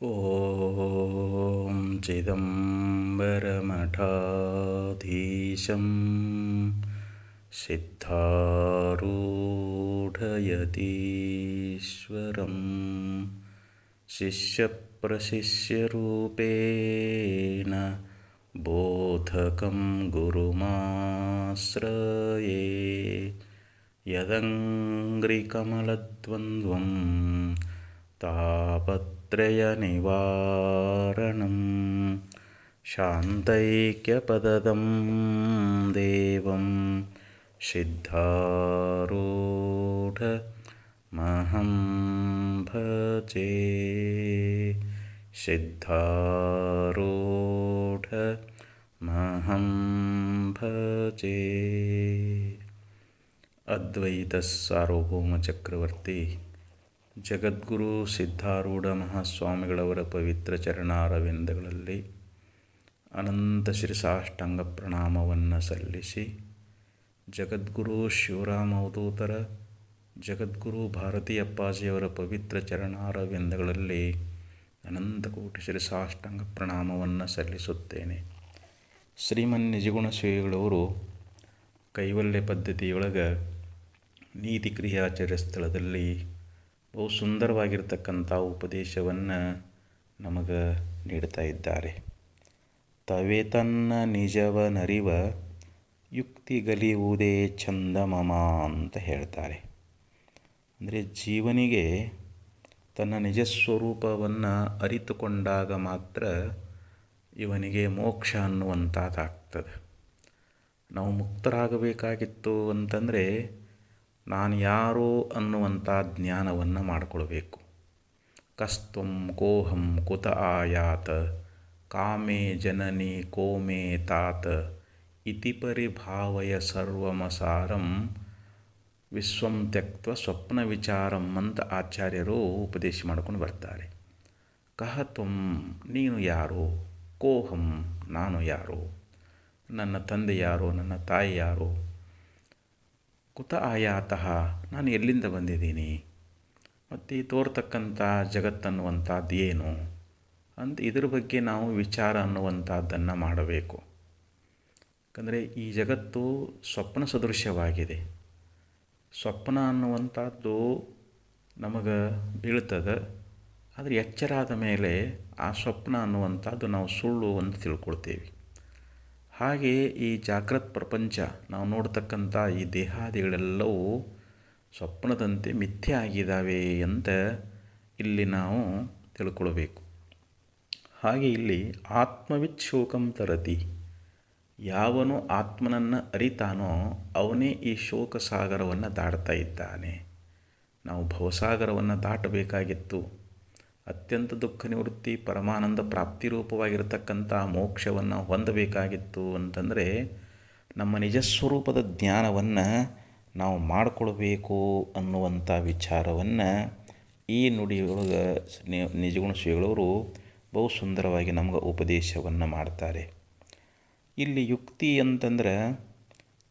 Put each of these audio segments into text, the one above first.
ॐ चिदम्बरमठाधीशं सिद्धारूढयतीश्वरं शिष्यप्रशिष्यरूपेण बोधकं गुरुमाश्रये यदङ्घ्रिकमलद्वन्द्वं तापत्रयनिवारणं शान्तैक्यपददं देवं सिद्धारूढमहं भजे। सिद्धारूढमहं भजे। ಅದ್ವೈತ ಸಾರ್ವಭೌಮ ಚಕ್ರವರ್ತಿ ಜಗದ್ಗುರು ಸಿದ್ಧಾರೂಢ ಮಹಾಸ್ವಾಮಿಗಳವರ ಪವಿತ್ರ ಚರಣಾರವಿಂದಗಳಲ್ಲಿ ಅನಂತ ಶಿರಸಾಷ್ಟಾಂಗ ಪ್ರಣಾಮವನ್ನು ಸಲ್ಲಿಸಿ, ಜಗದ್ಗುರು ಶಿವರಾಮ ಅವಧೂತರ ಜಗದ್ಗುರು ಭಾರತೀ ಅಪ್ಪಾಜಿಯವರ ಪವಿತ್ರ ಚರಣಾರವಿಂದಗಳಲ್ಲಿ ಅನಂತ ಕೋಟಿ ಶಿರಸಾಷ್ಟಾಂಗ ಪ್ರಣಾಮವನ್ನು ಸಲ್ಲಿಸುತ್ತೇನೆ. ಶ್ರೀಮನ್ ನಿಜಗುಣ ಶ್ರೀಗಳವರು ಕೈವಲ್ಯ ಪದ್ಧತಿಯೊಳಗೆ ನೀತಿ ಕ್ರಿಯಾಚರ್ಯ ಸ್ಥಳದಲ್ಲಿ ಬಹು ಸುಂದರವಾಗಿರ್ತಕ್ಕಂಥ ಉಪದೇಶವನ್ನು ನಮಗೆ ನೀಡ್ತಾ ಇದ್ದಾರೆ. ತವೆ ತನ್ನ ನಿಜವನರಿವ ಯುಕ್ತಿಗಲಿಯುವುದೇ ಚಂದ ಮಮ ಅಂತ ಹೇಳ್ತಾರೆ. ಅಂದರೆ ಜೀವನಿಗೆ ತನ್ನ ನಿಜ ಸ್ವರೂಪವನ್ನು ಅರಿತುಕೊಂಡಾಗ ಮಾತ್ರ ಇವನಿಗೆ ಮೋಕ್ಷ ಅನ್ನುವಂಥದ್ದಾಗ್ತದೆ. ನಾವು ಮುಕ್ತರಾಗಬೇಕಾಗಿತ್ತು ಅಂತಂದರೆ ನಾನು ಯಾರು ಅನ್ನುವಂಥ ಜ್ಞಾನವನ್ನು ಮಾಡಿಕೊಳ್ಬೇಕು. ಕಸ್ತ್ವಂ ಕೋಹಂ ಕುತ ಆಯಾತ ಕಾಮೇ ಜನನಿ ಕೋಮೇ ತಾತ ಇತಿ ಪರಿಭಾವಯ ಸರ್ವಮಸಾರಂ ವಿಶ್ವಂ ತ್ಯಕ್ತ್ವ ಸ್ವಪ್ನ ವಿಚಾರಂ ಅಂತ ಆಚಾರ್ಯರು ಉಪದೇಶ ಮಾಡ್ಕೊಂಡು ಬರ್ತಾರೆ. ಕಹ ತ್ವಂ ನೀನು ಯಾರು, ಕೋಹಂ ನಾನು ಯಾರು, ನನ್ನ ತಂದೆ ಯಾರು, ನನ್ನ ತಾಯಿ ಯಾರು, ಕುತ ಆಯಾತಃ ನಾನು ಎಲ್ಲಿಂದ ಬಂದಿದ್ದೀನಿ, ಮತ್ತು ಈ ತೋರ್ತಕ್ಕಂಥ ಜಗತ್ತನ್ನುವಂಥದ್ದು ಏನು ಅಂತ ಇದ್ರ ಬಗ್ಗೆ ನಾವು ವಿಚಾರ ಅನ್ನುವಂಥದ್ದನ್ನು ಮಾಡಬೇಕು. ಯಾಕಂದರೆ ಈ ಜಗತ್ತು ಸ್ವಪ್ನ ಸದೃಶ್ಯವಾಗಿದೆ. ಸ್ವಪ್ನ ಅನ್ನುವಂಥದ್ದು ನಮಗೆ ಬೀಳ್ತದೆ, ಆದರೆ ಎಚ್ಚರಾದ ಮೇಲೆ ಆ ಸ್ವಪ್ನ ಅನ್ನುವಂಥದ್ದು ನಾವು ಸುಳ್ಳು ಅಂತ ತಿಳ್ಕೊಳ್ತೇವೆ. ಹಾಗೆ ಈ ಜಾಗೃತ್ ಪ್ರಪಂಚ ನಾವು ನೋಡ್ತಕ್ಕಂಥ ಈ ದೇಹಾದಿಗಳೆಲ್ಲವೂ ಸ್ವಪ್ನದಂತೆ ಮಿಥ್ಯೆ ಆಗಿದ್ದಾವೆ ಅಂತ ಇಲ್ಲಿ ನಾವು ತಿಳ್ಕೊಳ್ಬೇಕು. ಹಾಗೆ ಇಲ್ಲಿ ಆತ್ಮವಿತ್ ಶೋಕಂ ತರತಿ, ಯಾವನು ಆತ್ಮನನ್ನು ಅರಿತಾನೋ ಅವನೇ ಈ ಶೋಕ ಸಾಗರವನ್ನು ದಾಟ್ತಾ ಇದ್ದಾನೆ. ನಾವು ಭವಸಾಗರವನ್ನು ದಾಟಬೇಕಾಗಿತ್ತು. ಅತ್ಯಂತ ದುಃಖ ನಿವೃತ್ತಿ ಪರಮಾನಂದ ಪ್ರಾಪ್ತಿ ರೂಪವಾಗಿರತಕ್ಕಂಥ ಮೋಕ್ಷವನ್ನು ಹೊಂದಬೇಕಾಗಿತ್ತು ಅಂತಂದರೆ ನಮ್ಮ ನಿಜಸ್ವರೂಪದ ಜ್ಞಾನವನ್ನು ನಾವು ಮಾಡಿಕೊಳ್ಬೇಕು ಅನ್ನುವಂಥ ವಿಚಾರವನ್ನು ಈ ನುಡಿಯೊಳಗೆ ನಿಜಗುಣ ಶ್ರೀಗಳವರು ಬಹು ಸುಂದರವಾಗಿ ನಮಗೆ ಉಪದೇಶವನ್ನು ಮಾಡ್ತಾರೆ. ಇಲ್ಲಿ ಯುಕ್ತಿ ಅಂತಂದ್ರೆ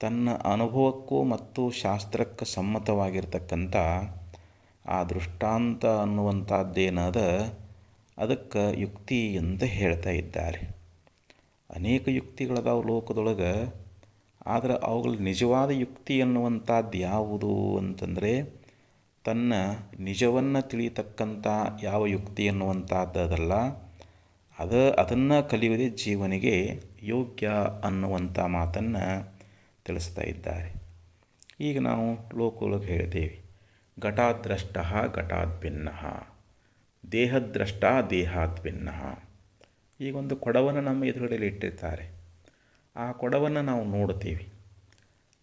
ತನ್ನ ಅನುಭವಕ್ಕೂ ಮತ್ತು ಶಾಸ್ತ್ರಕ್ಕೆ ಸಮ್ಮತವಾಗಿರ್ತಕ್ಕಂಥ ಆ ದೃಷ್ಟಾಂತ ಅನ್ನುವಂಥದ್ದೇನದ ಅದಕ್ಕೆ ಯುಕ್ತಿ ಅಂತ ಹೇಳ್ತಾ ಇದ್ದಾರೆ. ಅನೇಕ ಯುಕ್ತಿಗಳದಾವ ಲೋಕದೊಳಗೆ, ಆದರೆ ಅವುಗಳ ನಿಜವಾದ ಯುಕ್ತಿ ಅನ್ನುವಂಥದ್ದು ಯಾವುದು ಅಂತಂದರೆ ತನ್ನ ನಿಜವನ್ನು ತಿಳಿಯತಕ್ಕಂಥ ಯಾವ ಯುಕ್ತಿ ಅನ್ನುವಂಥದ್ದಲ್ಲ, ಅದನ್ನು ಕಲಿಯುವುದೇ ಜೀವನಿಗೆ ಯೋಗ್ಯ ಅನ್ನುವಂಥ ಮಾತನ್ನು ತಿಳಿಸ್ತಾ ಇದ್ದಾರೆ. ಈಗ ನಾವು ಲೋಕದೊಳಗೆ ಹೇಳ್ತೇವೆ, ಘಟಾದ್ರಷ್ಟ ಘಟಾದ್ ಭಿನ್ನ, ದೇಹದ್ರಷ್ಟ ದೇಹಾದ್ ಭಿನ್ನ. ಈಗೊಂದು ಕೊಡವನ್ನು ನಮ್ಮ ಎದುರುಗಡೆಯಲ್ಲಿ ಇಟ್ಟಿರ್ತಾರೆ. ಆ ಕೊಡವನ್ನು ನಾವು ನೋಡ್ತೀವಿ,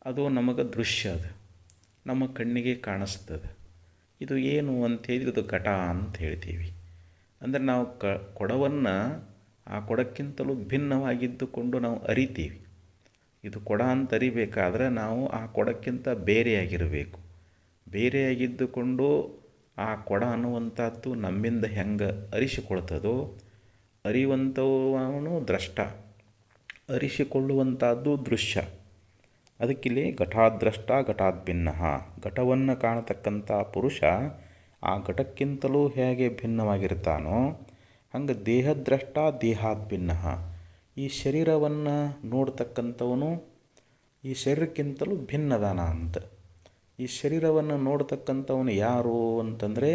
ಅದು ನಮಗೆ ದೃಶ್ಯ, ಅದು ನಮ್ಮ ಕಣ್ಣಿಗೆ ಕಾಣಿಸ್ತದೆ. ಇದು ಏನು ಅಂತೇಳಿ ಇದು ಘಟ ಅಂತ ಹೇಳ್ತೀವಿ. ಅಂದರೆ ನಾವು ಕೊಡವನ್ನು ಆ ಕೊಡಕ್ಕಿಂತಲೂ ಭಿನ್ನವಾಗಿದ್ದುಕೊಂಡು ನಾವು ಅರಿತೀವಿ. ಇದು ಕೊಡ ಅಂತ ಅರಿಬೇಕಾದ್ರೆ ನಾವು ಆ ಕೊಡಕ್ಕಿಂತ ಬೇರೆಯಾಗಿರಬೇಕು. ಬೇರೆಯಾಗಿದ್ದುಕೊಂಡು ಆ ಕೊಡ ಅನ್ನುವಂಥದ್ದು ನಮ್ಮಿಂದ ಹೆಂಗೆ ಅರಿಸಿಕೊಳ್ತದೋ, ಅರಿಯುವಂಥವನು ದ್ರಷ್ಟ, ಅರಿಸಿಕೊಳ್ಳುವಂಥದ್ದು ದೃಶ್ಯ. ಅದಕ್ಕಿಲ್ಲಿ ಘಟಾದ್ರಷ್ಟ ಘಟಾದ್ ಭಿನ್ನ, ಘಟವನ್ನು ಕಾಣತಕ್ಕಂಥ ಪುರುಷ ಆ ಘಟಕ್ಕಿಂತಲೂ ಹೇಗೆ ಭಿನ್ನವಾಗಿರ್ತಾನೋ ಹಂಗೆ ದೇಹದ್ರಷ್ಟ ದೇಹಾತ್ ಭಿನ್ನ. ಈ ಶರೀರವನ್ನು ನೋಡ್ತಕ್ಕಂಥವನು ಈ ಶರೀರಕ್ಕಿಂತಲೂ ಭಿನ್ನದಾನ ಅಂತ. ಈ ಶರೀರವನ್ನು ನೋಡ್ತಕ್ಕಂಥವನು ಯಾರು ಅಂತಂದರೆ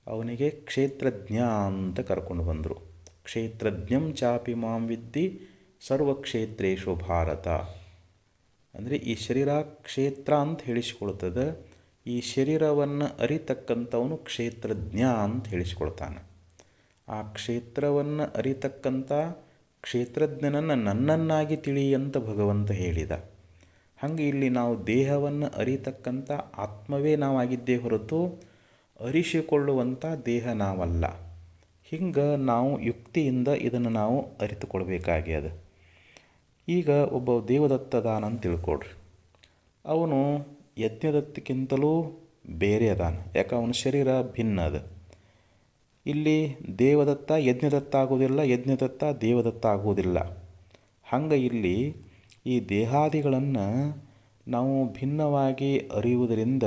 ಅವನಿಗೆ ಕ್ಷೇತ್ರಜ್ಞ ಅಂತ ಕರ್ಕೊಂಡು ಬಂದರು. ಕ್ಷೇತ್ರಜ್ಞಂ ಚಾಪಿ ಮಾಂ ವಿದ್ಧಿ ಸರ್ವಕ್ಷೇತ್ರೇಷು ಭಾರತ. ಅಂದರೆ ಈ ಶರೀರ ಕ್ಷೇತ್ರ ಅಂತ ಹೇಳಿಸ್ಕೊಳ್ತದೆ. ಈ ಶರೀರವನ್ನು ಅರಿತಕ್ಕಂಥವನು ಕ್ಷೇತ್ರಜ್ಞ ಅಂತ ಹೇಳಿಸ್ಕೊಳ್ತಾನೆ. ಆ ಕ್ಷೇತ್ರವನ್ನು ಅರಿತಕ್ಕಂಥ ಕ್ಷೇತ್ರಜ್ಞನನ್ನು ನನ್ನನ್ನಾಗಿ ತಿಳಿ ಅಂತ ಭಗವಂತ ಹೇಳಿದ. ಹಾಗೆ ಇಲ್ಲಿ ನಾವು ದೇಹವನ್ನು ಅರಿತಕ್ಕಂಥ ಆತ್ಮವೇ ನಾವಾಗಿದ್ದೇ ಹೊರತು ಅರಿಸಿಕೊಳ್ಳುವಂಥ ದೇಹ ನಾವಲ್ಲ. ಹಿಂಗೆ ನಾವು ಯುಕ್ತಿಯಿಂದ ಇದನ್ನು ನಾವು ಅರಿತುಕೊಳ್ಬೇಕಾಗ್ಯದ. ಈಗ ಒಬ್ಬ ದೇವದತ್ತದಾನ ಅಂತ ತಿಳ್ಕೊಡ್ರಿ. ಅವನು ಯಜ್ಞದತ್ತಕ್ಕಿಂತಲೂ ಬೇರೆ ಅದಾನ. ಯಾಕೆ ಅವನ ಶರೀರ ಭಿನ್ನ ಅದ. ಇಲ್ಲಿ ದೇವದತ್ತ ಯಜ್ಞದತ್ತ ಆಗೋದಿಲ್ಲ, ಯಜ್ಞದತ್ತ ದೇವದತ್ತ ಆಗೋದಿಲ್ಲ. ಹಂಗೆ ಇಲ್ಲಿ ಈ ದೇಹಾದಿಗಳನ್ನು ನಾವು ಭಿನ್ನವಾಗಿ ಅರಿಯುವುದರಿಂದ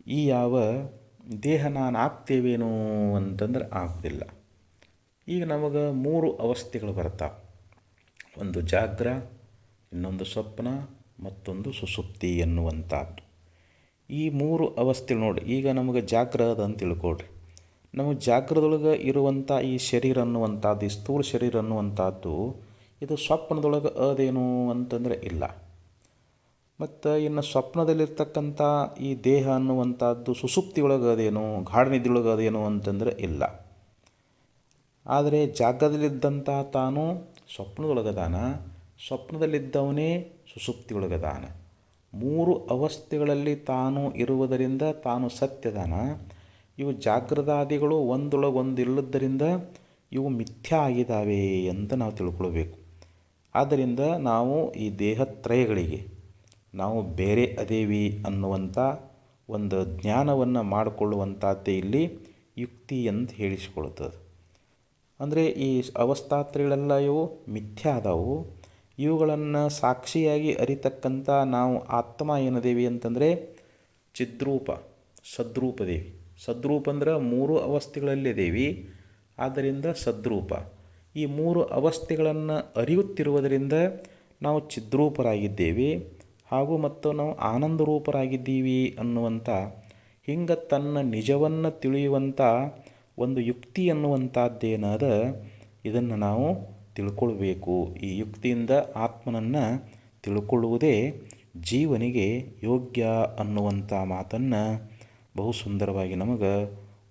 ಈ ಯಾವ ದೇಹ ನಾನು ಆಗ್ತೇವೇನೋ ಅಂತಂದ್ರೆ ಆಗೋದಿಲ್ಲ. ಈಗ ನಮಗೆ 3 ಅವಸ್ಥೆಗಳು ಬರ್ತಾವೆ. ಒಂದು ಜಾಗ್ರ, ಇನ್ನೊಂದು ಸ್ವಪ್ನ, ಮತ್ತೊಂದು ಸುಷುಪ್ತಿ ಎನ್ನುವಂಥದ್ದು. ಈ 3 ಅವಸ್ಥೆ ನೋಡಿ. ಈಗ ನಮಗೆ ಜಾಗ್ರ ಅದ ಅಂತ ತಿಳ್ಕೊಳ್ರಿ. ನಮಗೆ ಜಾಗ್ರದೊಳಗೆ ಇರುವಂಥ ಈ ಶರೀರ ಅನ್ನುವಂಥದ್ದು, ಈ ಸ್ಥೂಲ ಶರೀರ ಅನ್ನುವಂಥದ್ದು ಇದು ಸ್ವಪ್ನದೊಳಗೆ ಅದೇನು ಅಂತಂದರೆ ಇಲ್ಲ. ಮತ್ತು ಇನ್ನು ಸ್ವಪ್ನದಲ್ಲಿರ್ತಕ್ಕಂಥ ಈ ದೇಹ ಅನ್ನುವಂಥದ್ದು ಸುಷುಪ್ತಿಯೊಳಗೆ ಅದೇನು, ಗಾಢ ನಿದ್ರೆಯೊಳಗೆ ಅದೇನು ಅಂತಂದರೆ ಇಲ್ಲ. ಆದರೆ ಜಾಗದಲ್ಲಿದ್ದಂಥ ತಾನು ಸ್ವಪ್ನದೊಳಗದಾನ, ಸ್ವಪ್ನದಲ್ಲಿದ್ದವನೇ ಸುಷುಪ್ತಿಯೊಳಗದಾನ. 3 ಅವಸ್ಥೆಗಳಲ್ಲಿ ತಾನು ಇರುವುದರಿಂದ ತಾನು ಸತ್ಯದಾನ. ಇವು ಜಾಗ್ರದಾದಿಗಳು ಒಂದೊಳಗೊಂದು ಇಲ್ಲದ್ದರಿಂದ ಇವು ಮಿಥ್ಯಾ ಆಗಿದ್ದಾವೆ ಅಂತ ನಾವು ತಿಳ್ಕೊಳ್ಬೇಕು. ಆದ್ದರಿಂದ ನಾವು ಈ ದೇಹತ್ರಯಗಳಿಗೆ ನಾವು ಬೇರೆ ಅದೇವಿ ಅನ್ನುವಂಥ ಒಂದು ಜ್ಞಾನವನ್ನು ಮಾಡಿಕೊಳ್ಳುವಂಥದ್ದೇ ಇಲ್ಲಿ ಯುಕ್ತಿ ಅಂತ ಹೇಳಿಸಿಕೊಳ್ತದೆ. ಅಂದರೆ ಈ ಅವಸ್ಥಾತ್ರಯಗಳೆಲ್ಲ ಇವು ಮಿಥ್ಯಾ ಅದಾವು. ಇವುಗಳನ್ನು ಸಾಕ್ಷಿಯಾಗಿ ಅರಿತಕ್ಕಂಥ ನಾವು ಆತ್ಮ ಏನದೇವಿ ಅಂತಂದರೆ ಚಿದ್ರೂಪ ಸದ್ರೂಪದೇವಿ. ಸದ್ರೂಪ ಅಂದ್ರೆ 3 ಅವಸ್ಥೆಗಳಲ್ಲಿದ್ದೇವೆ. ಆದ್ದರಿಂದ ಸದ್ರೂಪ. ಈ 3 ಅವಸ್ಥೆಗಳನ್ನು ಅರಿಯುತ್ತಿರುವುದರಿಂದ ನಾವು ಚಿದ್ರೂಪರಾಗಿದ್ದೇವೆ ಹಾಗೂ ಮತ್ತು ನಾವು ಆನಂದರೂಪರಾಗಿದ್ದೀವಿ ಅನ್ನುವಂಥ ಹಿಂಗೆ ತನ್ನ ನಿಜವನ್ನು ತಿಳಿಯುವಂಥ ಒಂದು ಯುಕ್ತಿ ಅನ್ನುವಂಥದ್ದೇನಾದ ಇದನ್ನು ನಾವು ತಿಳ್ಕೊಳ್ಬೇಕು. ಈ ಯುಕ್ತಿಯಿಂದ ಆತ್ಮನನ್ನು ತಿಳ್ಕೊಳ್ಳುವುದೇ ಜೀವನಿಗೆ ಯೋಗ್ಯ ಅನ್ನುವಂಥ ಮಾತನ್ನು ಬಹು ಸುಂದರವಾಗಿ ನಮಗೆ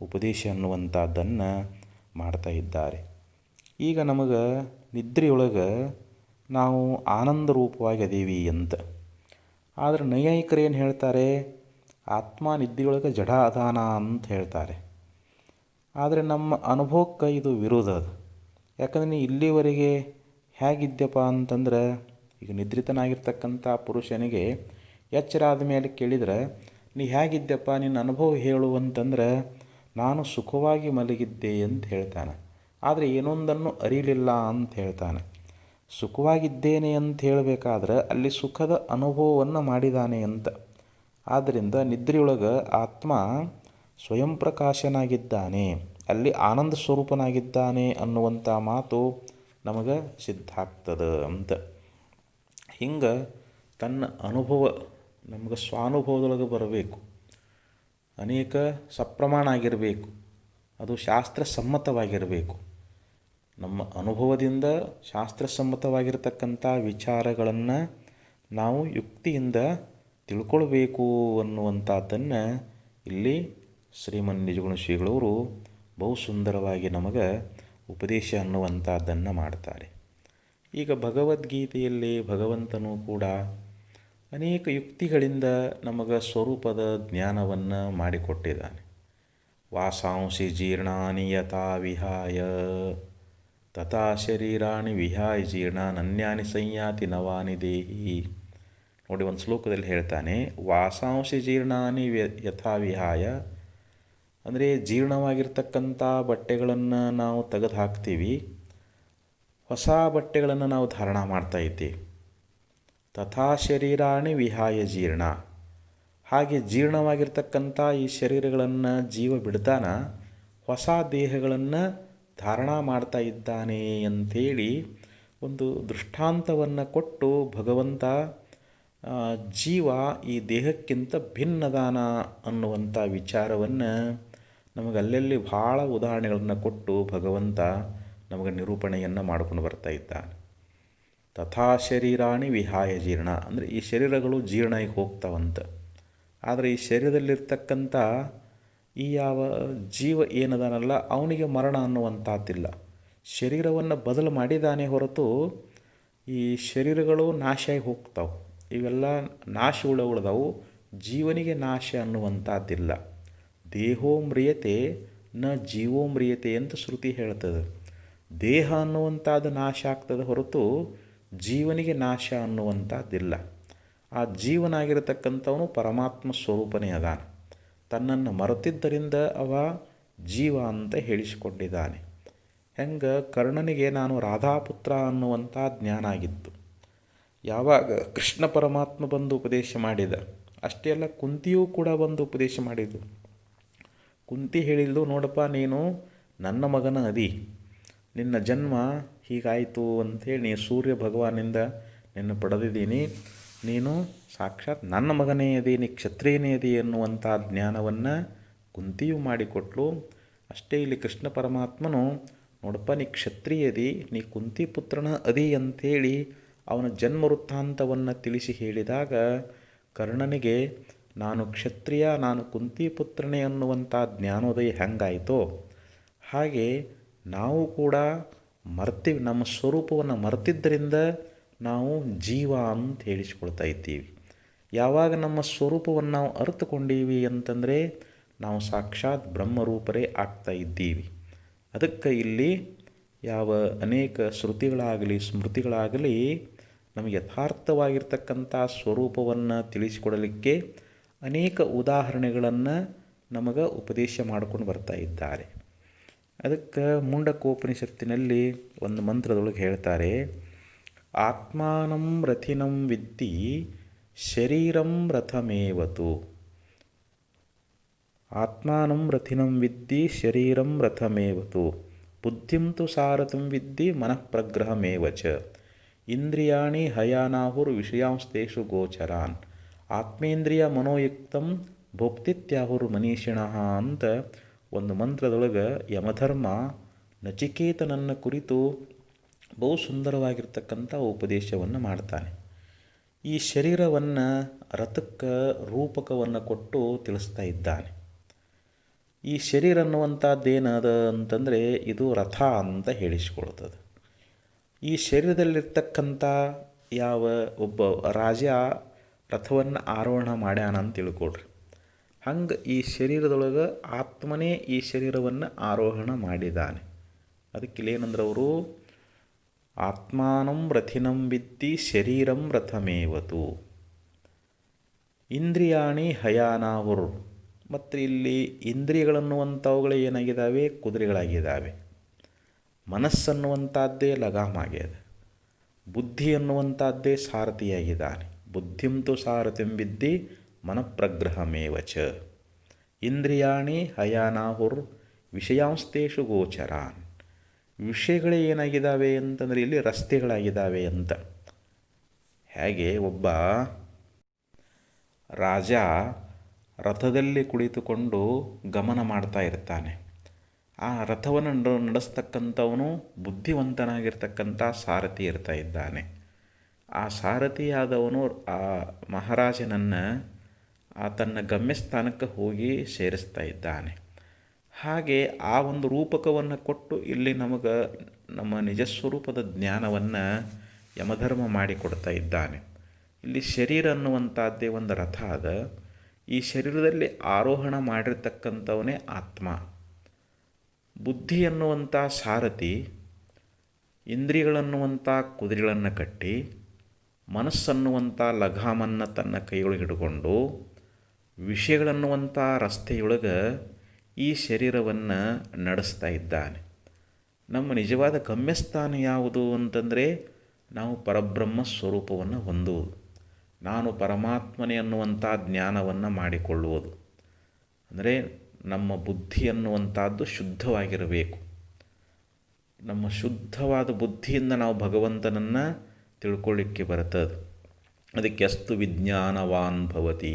ಉಪದೇಶ ಅನ್ನುವಂಥದ್ದನ್ನು ಮಾಡ್ತಾ ಇದ್ದಾರೆ. ಈಗ ನಮಗೆ ನಿದ್ರೆಯೊಳಗೆ ನಾವು ಆನಂದ ರೂಪವಾಗಿ ಅದೀವಿ ಅಂತ. ಆದರೆ ನೈಯಾಯಿಕರು ಏನು ಹೇಳ್ತಾರೆ, ಆತ್ಮ ನಿದ್ದೆಯೊಳಗೆ ಜಡ ಅದಾನ ಅಂತ ಹೇಳ್ತಾರೆ. ಆದರೆ ನಮ್ಮ ಅನುಭವಕ್ಕೆ ಇದು ವಿರೋಧ ಅದು. ಯಾಕಂದರೆ ನೀ ಇಲ್ಲಿವರೆಗೆ ಹೇಗಿದ್ಯಪ್ಪ ಅಂತಂದ್ರೆ, ಈಗ ನಿದ್ರಿತನಾಗಿರ್ತಕ್ಕಂಥ ಪುರುಷನಿಗೆ ಎಚ್ಚರ ಆದಮೇಲೆ ಕೇಳಿದ್ರೆ ನೀ ಹೇಗಿದ್ಯಪ್ಪ ನಿನ್ನ ಅನುಭವ ಹೇಳು ಅಂತಂದ್ರೆ ನಾನು ಸುಖವಾಗಿ ಮಲಗಿದ್ದೆ ಅಂತ ಹೇಳ್ತಾನೆ. ಆದರೆ ಏನೊಂದನ್ನು ಅರಿಲಿಲ್ಲ ಅಂತ ಹೇಳ್ತಾನೆ. ಸುಖವಾಗಿದ್ದೇನೆ ಅಂತ ಹೇಳಬೇಕಾದ್ರೆ ಅಲ್ಲಿ ಸುಖದ ಅನುಭವವನ್ನು ಮಾಡಿದ್ದಾನೆ ಅಂತ. ಆದ್ದರಿಂದ ನಿದ್ರೆಯೊಳಗೆ ಆತ್ಮ ಸ್ವಯಂ ಪ್ರಕಾಶನಾಗಿದ್ದಾನೆ, ಅಲ್ಲಿ ಆನಂದ ಸ್ವರೂಪನಾಗಿದ್ದಾನೆ ಅನ್ನುವಂಥ ಮಾತು ನಮಗೆ ಸಿದ್ಧ ಆಗ್ತದೆ ಅಂತ. ಹಿಂಗೆ ತನ್ನ ಅನುಭವ ನಮಗೆ ಸ್ವಾನುಭವದೊಳಗೆ ಬರಬೇಕು. ಅನೇಕ ಸಪ್ರಮಾಣ ಆಗಿರಬೇಕು. ಅದು ಶಾಸ್ತ್ರಸಮ್ಮತವಾಗಿರಬೇಕು. ನಮ್ಮ ಅನುಭವದಿಂದ ಶಾಸ್ತ್ರಸಮ್ಮತವಾಗಿರ್ತಕ್ಕಂಥ ವಿಚಾರಗಳನ್ನು ನಾವು ಯುಕ್ತಿಯಿಂದ ತಿಳ್ಕೊಳ್ಬೇಕು ಅನ್ನುವಂಥದ್ದನ್ನು ಇಲ್ಲಿ ಶ್ರೀಮನ್ ನಿಜಗುಣ ಶ್ರೀಗಳವರು ಬಹು ಸುಂದರವಾಗಿ ನಮಗೆ ಉಪದೇಶ ಅನ್ನುವಂಥದ್ದನ್ನು ಮಾಡ್ತಾರೆ. ಈಗ ಭಗವದ್ಗೀತೆಯಲ್ಲಿ ಭಗವಂತನು ಕೂಡ ಅನೇಕ ಯುಕ್ತಿಗಳಿಂದ ನಮಗೆ ಸ್ವರೂಪದ ಜ್ಞಾನವನ್ನು ಮಾಡಿಕೊಟ್ಟಿದ್ದಾನೆ. ವಾಸಾಂಸಿ ಜೀರ್ಣಾನಿ ಯಥಾ ವಿಹಾಯ ತಥಾ ಶರೀರಾಣಿ ವಿಹಾಯ ಜೀರ್ಣಾನ್ಯಾನಿ ಸಂಯಾತಿ ನವಾನಿ ದೇಹಿ. ನೋಡಿ, ಒಂದು ಶ್ಲೋಕದಲ್ಲಿ ಹೇಳ್ತಾನೆ, ವಾಸಾಂಸಿ ಜೀರ್ಣಾನಿ ಯಥಾ ವಿಹಾಯ ಅಂದರೆ ಜೀರ್ಣವಾಗಿರ್ತಕ್ಕಂಥ ಬಟ್ಟೆಗಳನ್ನು ನಾವು ತೆಗೆದು ಹಾಕ್ತೀವಿ, ಹೊಸ ಬಟ್ಟೆಗಳನ್ನು ನಾವು ಧಾರಣ ಮಾಡ್ತಾ ಇದ್ದೀವಿ. ತಥಾ ಶರೀರಾಣಿ ವಿಹಾಯ ಜೀರ್ಣ, ಹಾಗೆ ಜೀರ್ಣವಾಗಿರ್ತಕ್ಕಂಥ ಈ ಶರೀರಗಳನ್ನು ಜೀವ ಬಿಡ್ತಾನ ಹೊಸ ದೇಹಗಳನ್ನು ಧಾರಣ ಮಾಡ್ತಾ ಇದ್ದಾನೆ ಅಂಥೇಳಿ ಒಂದು ದೃಷ್ಟಾಂತವನ್ನು ಕೊಟ್ಟು ಭಗವಂತ ಜೀವ ಈ ದೇಹಕ್ಕಿಂತ ಭಿನ್ನದಾನ ಅನ್ನುವಂಥ ವಿಚಾರವನ್ನು ನಮಗೆ ಅಲ್ಲಲ್ಲಿ ಭಾಳ ಉದಾಹರಣೆಗಳನ್ನು ಕೊಟ್ಟು ಭಗವಂತ ನಮಗೆ ನಿರೂಪಣೆಯನ್ನು ಮಾಡಿಕೊಂಡು ಬರ್ತಾ ಇದ್ದಾನೆ. ತಥಾ ಶರೀರಾಣಿ ವಿಹಾಯ ಜೀರ್ಣ ಅಂದರೆ ಈ ಶರೀರಗಳು ಜೀರ್ಣಾಗಿ ಹೋಗ್ತಾವಂತ. ಆದರೆ ಈ ಶರೀರದಲ್ಲಿರ್ತಕ್ಕಂಥ ಈ ಯಾವ ಜೀವ ಏನದಾನಲ್ಲ ಅವನಿಗೆ ಮರಣ ಅನ್ನುವಂಥದ್ದಿಲ್ಲ. ಶರೀರವನ್ನು ಬದಲು ಮಾಡಿದಾನೆ ಹೊರತು ಈ ಶರೀರಗಳು ನಾಶ ಆಗಿ ಹೋಗ್ತಾವೆ. ಇವೆಲ್ಲ ನಾಶವುಳ್ಳವುಗಳದಾವು. ಜೀವನಿಗೆ ನಾಶ ಅನ್ನುವಂಥದ್ದಿಲ್ಲ. ದೇಹೋ ಮ್ರಿಯತೆ ನ ಜೀವೋ ಮ್ರಿಯತೆ ಅಂತ ಶ್ರುತಿ ಹೇಳ್ತದೆ. ದೇಹ ಅನ್ನುವಂಥದ್ದು ನಾಶ ಆಗ್ತದೆ ಹೊರತು ಜೀವನಿಗೆ ನಾಶ ಅನ್ನುವಂಥದ್ದಿಲ್ಲ. ಆ ಜೀವನಾಗಿರತಕ್ಕಂಥವನು ಪರಮಾತ್ಮ ಸ್ವರೂಪನೇ ಅದಾನ. ತನ್ನನ್ನು ಮರೆತಿದ್ದರಿಂದ ಅವ ಜೀವ ಅಂತ ಹೇಳಿಸಿಕೊಂಡಿದ್ದಾನೆ. ಹೆಂಗೆ ಕರ್ಣನಿಗೆ ನಾನು ರಾಧಾಪುತ್ರ ಅನ್ನುವಂಥ ಜ್ಞಾನ ಆಗಿತ್ತು. ಯಾವಾಗ ಕೃಷ್ಣ ಪರಮಾತ್ಮ ಬಂದು ಉಪದೇಶ ಮಾಡಿದ, ಅಷ್ಟೇ ಅಲ್ಲ ಕುಂತಿಯೂ ಕೂಡ ಬಂದು ಉಪದೇಶ ಮಾಡಿದ್ದು. ಕುಂತಿ ಹೇಳಿದ್ಲು, ನೋಡಪ್ಪ ನೀನು ನನ್ನ ಮಗನ ಅದಿ, ನಿನ್ನ ಜನ್ಮ ಹೀಗಾಯಿತು ಅಂಥೇಳಿ ನೀ ಸೂರ್ಯ ಭಗವಾನಿಂದ ನಿನ್ನ ಪಡೆದಿದ್ದೀನಿ, ನೀನು ಸಾಕ್ಷಾತ್ ನನ್ನ ಮಗನೇ ಅದಿ, ನೀ ಕ್ಷತ್ರಿಯನೇ ಅದಿ ಎನ್ನುವಂಥ ಜ್ಞಾನವನ್ನು ಕುಂತಿಯೂ ಮಾಡಿಕೊಟ್ಲು. ಅಷ್ಟೇ ಇಲ್ಲಿ ಕೃಷ್ಣ ಪರಮಾತ್ಮನು ನೋಡಪ್ಪ ನೀ ಕ್ಷತ್ರಿಯದಿ, ನೀ ಕುಂತಿ ಪುತ್ರನ ಅದಿ ಅಂಥೇಳಿ ಅವನ ಜನ್ಮ ವೃತ್ತಾಂತವನ್ನು ತಿಳಿಸಿ ಹೇಳಿದಾಗ ಕರ್ಣನಿಗೆ ನಾನು ಕ್ಷತ್ರಿಯ, ನಾನು ಕುಂತಿ ಪುತ್ರನೇ ಅನ್ನುವಂಥ ಜ್ಞಾನೋದಯ ಹೆಂಗಾಯಿತೋ ಹಾಗೆ ನಾವು ಕೂಡ ಮರ್ತೀವಿ. ನಮ್ಮ ಸ್ವರೂಪವನ್ನು ಮರ್ತಿದ್ದರಿಂದ ನಾವು ಜೀವ ಅಂತ ಹೇಳಿಸ್ಕೊಳ್ತಾ ಇದ್ದೀವಿ. ಯಾವಾಗ ನಮ್ಮ ಸ್ವರೂಪವನ್ನು ನಾವು ಅರ್ಥಕೊಂಡೀವಿ ಅಂತಂದರೆ ನಾವು ಸಾಕ್ಷಾತ್ ಬ್ರಹ್ಮರೂಪರೇ ಆಗ್ತಾ ಇದ್ದೀವಿ. ಅದಕ್ಕೆ ಇಲ್ಲಿ ಯಾವ ಅನೇಕ ಶ್ರುತಿಗಳಾಗಲಿ ಸ್ಮೃತಿಗಳಾಗಲಿ ನಮಗೆ ಯಥಾರ್ಥವಾಗಿರ್ತಕ್ಕಂಥ ಸ್ವರೂಪವನ್ನು ತಿಳಿಸಿಕೊಡಲಿಕ್ಕೆ ಅನೇಕ ಉದಾಹರಣೆಗಳನ್ನು ನಮಗೆ ಉಪದೇಶ ಮಾಡಿಕೊಂಡು ಬರ್ತಾ ಇದ್ದಾರೆ. ಅದಕ್ಕೆ ಮುಂಡಕೋಪನಿಷತ್ತಿನಲ್ಲಿ ಒಂದು ಮಂತ್ರದೊಳಗೆ ಹೇಳ್ತಾರೆ, ಆತ್ಮಾನಂ ರಥಿನಂ ವಿದ್ದಿ ಶರೀರಂ ರಥಮೇವತು. ಆತ್ಮಾನಂ ರಥಿನಂ ವಿದ್ದಿ ಶರೀರಂ ರಥಮೇವತು ಬುದ್ಧಿಂ ತು ಸಾರಥಂ ವಿದ್ದಿ ಮನಃಪ್ರಗ್ರಹಮೇವ ಚ ಇಂದ್ರಿಯಾಣಿ ಹಯಾನಾಹುರ್ ವಿಷಯಾಂಸ್ತೇಷು ಗೋಚರಾನ್ ಆತ್ಮೇಂದ್ರಿಯ ಮನೋಯುಕ್ತಂ ಭೋಕ್ತಿತ್ಯಾಹುರ್ ಮನೀಷಿಣಃ ಅಂತ ಒಂದು ಮಂತ್ರದೊಳಗೆ ಯಮಧರ್ಮ ನಚಿಕೇತನನ್ನು ಕುರಿತು ಬಹು ಸುಂದರವಾಗಿರ್ತಕ್ಕಂಥ ಉಪದೇಶವನ್ನು ಮಾಡ್ತಾನೆ. ಈ ಶರೀರವನ್ನು ರಥಕ್ಕೆ ರೂಪಕವನ್ನು ಕೊಟ್ಟು ತಿಳಿಸ್ತಾ ಇದ್ದಾನೆ. ಈ ಶರೀರ ಅನ್ನುವಂಥದ್ದೇನದ ಅಂತಂದರೆ ಇದು ರಥ ಅಂತ ಹೇಳಿಸ್ಕೊಳ್ತದೆ. ಈ ಶರೀರದಲ್ಲಿರ್ತಕ್ಕಂಥ ಯಾವ ಒಬ್ಬ ರಾಜ ರಥವನ್ನು ಆರೋಹಣ ಮಾಡ್ಯಾನ ಅಂತ ತಿಳ್ಕೊಳ್ರಿ. ಹಂಗೆ ಈ ಶರೀರದೊಳಗೆ ಆತ್ಮನೇ ಈ ಶರೀರವನ್ನು ಆರೋಹಣ ಮಾಡಿದ್ದಾನೆ. ಅದಕ್ಕಿಲ್ಲೇನಂದ್ರೆ ಅವರು ಆತ್ಮಾನಂ ರಥಿನಂ ವಿದ್ದಿ ಶರೀರಂ ರಥಮೇವತು ಇಂದ್ರಿಯಾಣಿ ಹಯಾನಾಹುರ್. ಮತ್ತು ಇಲ್ಲಿ ಇಂದ್ರಿಯಗಳನ್ನುವಂಥವುಗಳು ಏನಾಗಿದ್ದಾವೆ, ಕುದುರೆಗಳಾಗಿದ್ದಾವೆ. ಮನಸ್ಸನ್ನುವಂಥದ್ದೇ ಲಗಾಮಾಗ್ಯದ. ಬುದ್ಧಿ ಅನ್ನುವಂಥದ್ದೇ ಸಾರಥಿಯಾಗಿದ್ದಾನೆ. ಬುದ್ಧಿಂತು ಸಾರಥಿಂ ವಿದ್ದಿ ಮನಃಪ್ರಗ್ರಹಮೇವ ಚ ಇಂದ್ರಿಯಾಣಿ ಹಯಾನಾಹುರ್ ವಿಷಯಾಂಸ್ತೇಷು ಗೋಚರಾನ್. ವಿಷಯಗಳೇ ಏನಾಗಿದ್ದಾವೆ ಅಂತಂದರೆ ಇಲ್ಲಿ ರಸ್ತೆಗಳಾಗಿದ್ದಾವೆ ಅಂತ. ಹೇಗೆ ಒಬ್ಬ ರಾಜ ರಥದಲ್ಲಿ ಕುಳಿತುಕೊಂಡು ಗಮನ ಮಾಡ್ತಾ ಇರ್ತಾನೆ. ಆ ರಥವನ್ನು ನಡೆಸ್ತಕ್ಕಂಥವನು ಬುದ್ಧಿವಂತನಾಗಿರ್ತಕ್ಕಂಥ ಸಾರಥಿ ಇರ್ತಾ ಇದ್ದಾನೆ. ಆ ಸಾರಥಿಯಾದವನು ಆ ಮಹಾರಾಜನನ್ನು ತನ್ನ ಗಮ್ಯಸ್ಥಾನಕ್ಕೆ ಹೋಗಿ ಸೇರಿಸ್ತಾ ಇದ್ದಾನೆ. ಹಾಗೆ ಆ ಒಂದು ರೂಪಕವನ್ನು ಕೊಟ್ಟು ಇಲ್ಲಿ ನಮಗೆ ನಮ್ಮ ನಿಜಸ್ವರೂಪದ ಜ್ಞಾನವನ್ನು ಯಮಧರ್ಮ ಮಾಡಿಕೊಡ್ತಾ ಇದ್ದಾನೆ. ಇಲ್ಲಿ ಶರೀರ ಅನ್ನುವಂಥದ್ದೇ ಒಂದು ರಥ ಅದ. ಈ ಶರೀರದಲ್ಲಿ ಆರೋಹಣ ಮಾಡಿರ್ತಕ್ಕಂಥವನೇ ಆತ್ಮ. ಬುದ್ಧಿ ಅನ್ನುವಂಥ ಸಾರಥಿ ಇಂದ್ರಿಯಗಳನ್ನುವಂಥ ಕುದುರೆಗಳನ್ನು ಕಟ್ಟಿ ಮನಸ್ಸನ್ನುವಂಥ ಲಗಾಮನ್ನು ತನ್ನ ಕೈಯೊಳಗೆ ಹಿಡ್ಕೊಂಡು ವಿಷಯಗಳನ್ನುವಂಥ ರಸ್ತೆಯೊಳಗೆ ಈ ಶರೀರವನ್ನು ನಡೆಸ್ತಾ ಇದ್ದಾನೆ. ನಮ್ಮ ನಿಜವಾದ ಗಮ್ಯಸ್ಥಾನ ಯಾವುದು ಅಂತಂದರೆ ನಾವು ಪರಬ್ರಹ್ಮ ಸ್ವರೂಪವನ್ನು ಹೊಂದುವುದು, ನಾನು ಪರಮಾತ್ಮನೇ ಅನ್ನುವಂಥ ಜ್ಞಾನವನ್ನು ಮಾಡಿಕೊಳ್ಳುವುದು. ಅಂದರೆ ನಮ್ಮ ಬುದ್ಧಿ ಅನ್ನುವಂಥದ್ದು ಶುದ್ಧವಾಗಿರಬೇಕು. ನಮ್ಮ ಶುದ್ಧವಾದ ಬುದ್ಧಿಯಿಂದ ನಾವು ಭಗವಂತನನ್ನು ತಿಳ್ಕೊಳ್ಳಿಕ್ಕೆ ಬರ್ತದೆ. ಅದಕ್ಕೆ ಅಸ್ತು ವಿಜ್ಞಾನವಾನ್ ಭವತಿ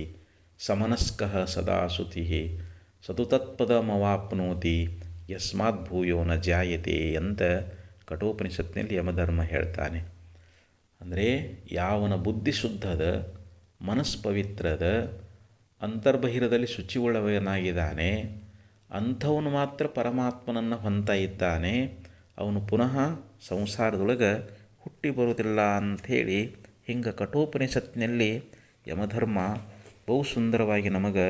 ಸಮನಸ್ಕಃ ಸದಾ ಶುಚಿಃ ಸತು ತತ್ಪದಮವಾಪ್ನೋತಿ ಯಸ್ಮಾತ್ ಭೂಯೋ ನ ಜಾಯತೆ ಅಂತ ಕಠೋಪನಿಷತ್ನಲ್ಲಿ ಯಮಧರ್ಮ ಹೇಳ್ತಾನೆ. ಅಂದರೆ ಯಾವನ ಬುದ್ಧಿ ಶುದ್ಧದ, ಮನಸ್ಸು ಪವಿತ್ರದ, ಅಂತರ್ಬಹಿರದಲ್ಲಿ ಶುಚಿಯುಳ್ಳವನಾಗಿದ್ದಾನೆ, ಅಂಥವನು ಮಾತ್ರ ಪರಮಾತ್ಮನನ್ನು ಹೊಂತಾ ಇದ್ದಾನೆ. ಅವನು ಪುನಃ ಸಂಸಾರದೊಳಗೆ ಹುಟ್ಟಿ ಬರುವುದಿಲ್ಲ ಅಂಥೇಳಿ ಹಿಂಗೆ ಕಠೋಪನಿಷತ್ತಿನಲ್ಲಿ ಯಮಧರ್ಮ ಬಹು ಸುಂದರವಾಗಿ ನಮಗೆ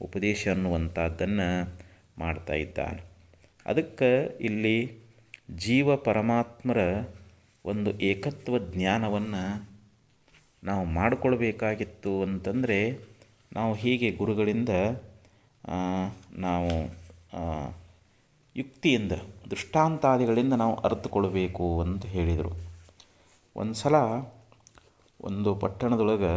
ಉಪದೇಶ ಅನ್ನುವಂಥದ್ದನ್ನು ಮಾಡ್ತಾ ಇದ್ದಾನೆ. ಅದಕ್ಕೆ ಇಲ್ಲಿ ಜೀವ ಪರಮಾತ್ಮರ ಒಂದು ಏಕತ್ವ ಜ್ಞಾನವನ್ನು ನಾವು ಮಾಡಿಕೊಳ್ಬೇಕಾಗಿತ್ತು ಅಂತಂದರೆ ನಾವು ಹೀಗೆ ಗುರುಗಳಿಂದ ನಾವು ಯುಕ್ತಿಯಿಂದ ದೃಷ್ಟಾಂತಾದಿಗಳಿಂದ ನಾವು ಅರ್ಥಕೊಳ್ಬೇಕು ಅಂತ ಹೇಳಿದರು. ಒಂದು ಸಲ ಒಂದು ಪಟ್ಟಣದೊಳಗೆ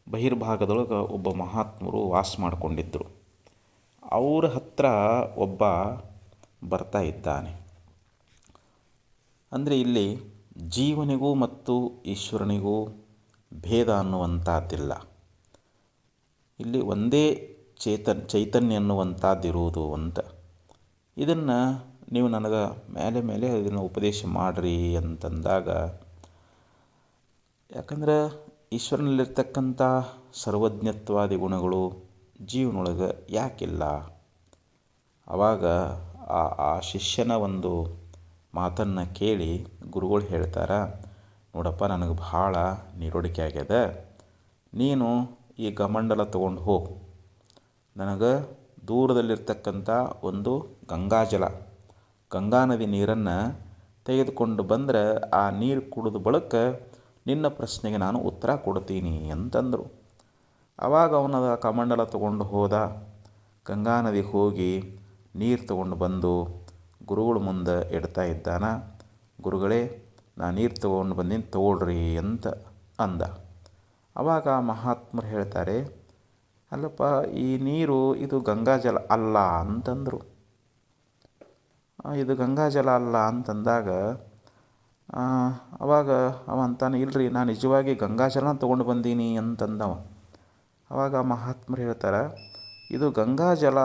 ಬಹಿರ್ಭಾಗದೊಳಗೆ ಒಬ್ಬ ಮಹಾತ್ಮರು ವಾಸ ಮಾಡಿಕೊಂಡಿದ್ದರು. ಅವರ ಹತ್ರ ಒಬ್ಬ ಬರ್ತಾ ಇದ್ದಾನೆ. ಅಂದರೆ ಇಲ್ಲಿ ಜೀವನಿಗೂ ಮತ್ತು ಈಶ್ವರನಿಗೂ ಭೇದ ಅನ್ನುವಂಥದ್ದಿಲ್ಲ. ಇಲ್ಲಿ ಒಂದೇ ಚೈತನ್ಯ ಅನ್ನುವಂಥದ್ದಿರುವುದು ಅಂತ. ಇದನ್ನು ನೀವು ನನಗೆ ಮೇಲೆ ಇದನ್ನು ಉಪದೇಶ ಮಾಡಿರಿ ಅಂತಂದಾಗ, ಯಾಕಂದ್ರೆ ಈಶ್ವರನಲ್ಲಿರ್ತಕ್ಕಂಥ ಸರ್ವಜ್ಞತ್ವಾದಿ ಗುಣಗಳು ಜೀವನೊಳಗೆ ಯಾಕಿಲ್ಲ? ಆವಾಗ ಆ ಶಿಷ್ಯನ ಒಂದು ಮಾತನ್ನು ಕೇಳಿ ಗುರುಗಳು ಹೇಳ್ತಾರೆ, ನೋಡಪ್ಪ, ನನಗೆ ಭಾಳ ನೀರಡಿಕೆ ಆಗ್ಯದ, ನೀನು ಈ ಕಮಂಡಲ ತೊಗೊಂಡು ಹೋಗು, ನನಗೆ ದೂರದಲ್ಲಿರ್ತಕ್ಕಂಥ ಒಂದು ಗಂಗಾ ನದಿ ನೀರನ್ನು ತೆಗೆದುಕೊಂಡು ಬಂದರೆ ಆ ನೀರು ಕುಡಿದ ಬಳಿಕ ನಿನ್ನ ಪ್ರಶ್ನೆಗೆ ನಾನು ಉತ್ತರ ಕೊಡ್ತೀನಿ ಅಂತಂದರು. ಆವಾಗ ಅವನ ಕಮಂಡಲ ತೊಗೊಂಡು ಹೋದ, ಗಂಗಾ ನದಿಗೆ ಹೋಗಿ ನೀರು ತೊಗೊಂಡು ಬಂದು ಗುರುಗಳ ಮುಂದೆ ಇಡ್ತಾ ಇದ್ದಾನ. ಗುರುಗಳೇ, ನಾನು ನೀರು ತೊಗೊಂಡು ಬಂದೀನಿ, ತೊಗೊಳ್ರಿ ಅಂತ ಅಂದ. ಆವಾಗ ಮಹಾತ್ಮರು ಹೇಳ್ತಾರೆ, ಅಲ್ಲಪ್ಪ, ಈ ನೀರು ಇದು ಗಂಗಾಜಲ ಅಲ್ಲ ಅಂತಂದರು. ಇದು ಗಂಗಾಜಲ ಅಲ್ಲ ಅಂತಂದಾಗ ಆವಾಗ ಅವ ಅಂತಾನೆ, ಇಲ್ಲರಿ, ನಾನು ನಿಜವಾಗಿ ಗಂಗಾಜಲನ ತೊಗೊಂಡು ಬಂದೀನಿ ಅಂತಂದವ. ಆವಾಗ ಮಹಾತ್ಮರು ಹೇಳ್ತಾರೆ, ಇದು ಗಂಗಾಜಲ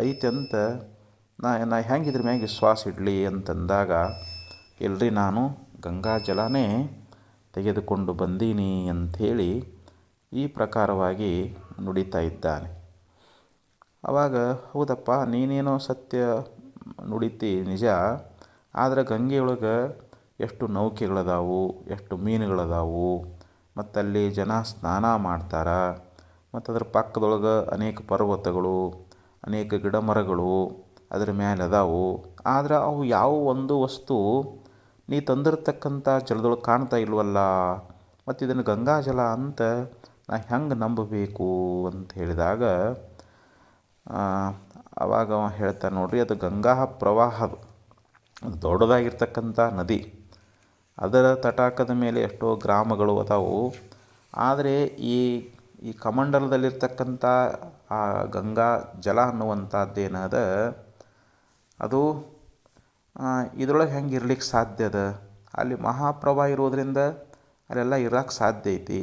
ಐತೆ ಅಂತ ನಾ ಹೆಂಗೆ ಇದ್ರ ಮ್ಯಾಗೆ ವಿಶ್ವಾಸ ಇಡಲಿ ಅಂತಂದಾಗ, ಇಲ್ಲರಿ, ನಾನು ಗಂಗಾಜಲನೇ ತೆಗೆದುಕೊಂಡು ಬಂದೀನಿ ಅಂಥೇಳಿ ಈ ಪ್ರಕಾರವಾಗಿ ನುಡಿತಾ ಇದ್ದಾನೆ. ಆವಾಗ ಹೌದಪ್ಪ, ನೀನೇನೋ ಸತ್ಯ ನುಡಿತಿ ನಿಜ, ಆದರೆ ಗಂಗೆಯೊಳಗೆ ಎಷ್ಟು ನೌಕೆಗಳದಾವು, ಎಷ್ಟು ಮೀನುಗಳದಾವು, ಮತ್ತಲ್ಲಿ ಜನ ಸ್ನಾನ ಮಾಡ್ತಾರೆ, ಮತ್ತು ಅದ್ರ ಪಕ್ಕದೊಳಗೆ ಅನೇಕ ಪರ್ವತಗಳು, ಅನೇಕ ಗಿಡ ಮರಗಳು ಅದ್ರ ಮೇಲೆ ಅದಾವು. ಆದ್ರೆ ಅವು ಯಾವ ಒಂದು ವಸ್ತು ನೀ ತಂದಿರತಕ್ಕಂಥ ಜಲದೊಳಗೆ ಕಾಣ್ತಾ ಇಲ್ವಲ್ಲ, ಮತ್ತು ಇದನ್ನು ಗಂಗಾಜಲ ಅಂತ ನಾ ಹೆಂಗೆ ನಂಬಬೇಕು ಅಂತ ಹೇಳಿದಾಗ, ಆವಾಗ ಅವ ಹೇಳ್ತಾನೆ, ನೋಡ್ರಿ, ಅದು ಗಂಗಾ ಪ್ರವಾಹ, ಅದು ದೊಡ್ಡದಾಗಿರ್ತಕ್ಕಂಥ ನದಿ, ಅದರ ತಟಾಕದ ಮೇಲೆ ಎಷ್ಟೋ ಗ್ರಾಮಗಳು ಅದಾವು. ಆದರೆ ಈ ಕಮಂಡಲದಲ್ಲಿರ್ತಕ್ಕಂಥ ಆ ಗಂಗಾ ಜಲ ಅನ್ನುವಂಥದ್ದೇನದ, ಅದು ಇದರೊಳಗೆ ಹೆಂಗೆ ಇರ್ಲಿಕ್ಕೆ ಸಾಧ್ಯ ಅದ? ಅಲ್ಲಿ ಮಹಾಪ್ರವಾಹ ಇರೋದರಿಂದ ಅಲ್ಲೆಲ್ಲ ಇರೋಕ್ಕೆ ಸಾಧ್ಯ ಐತಿ.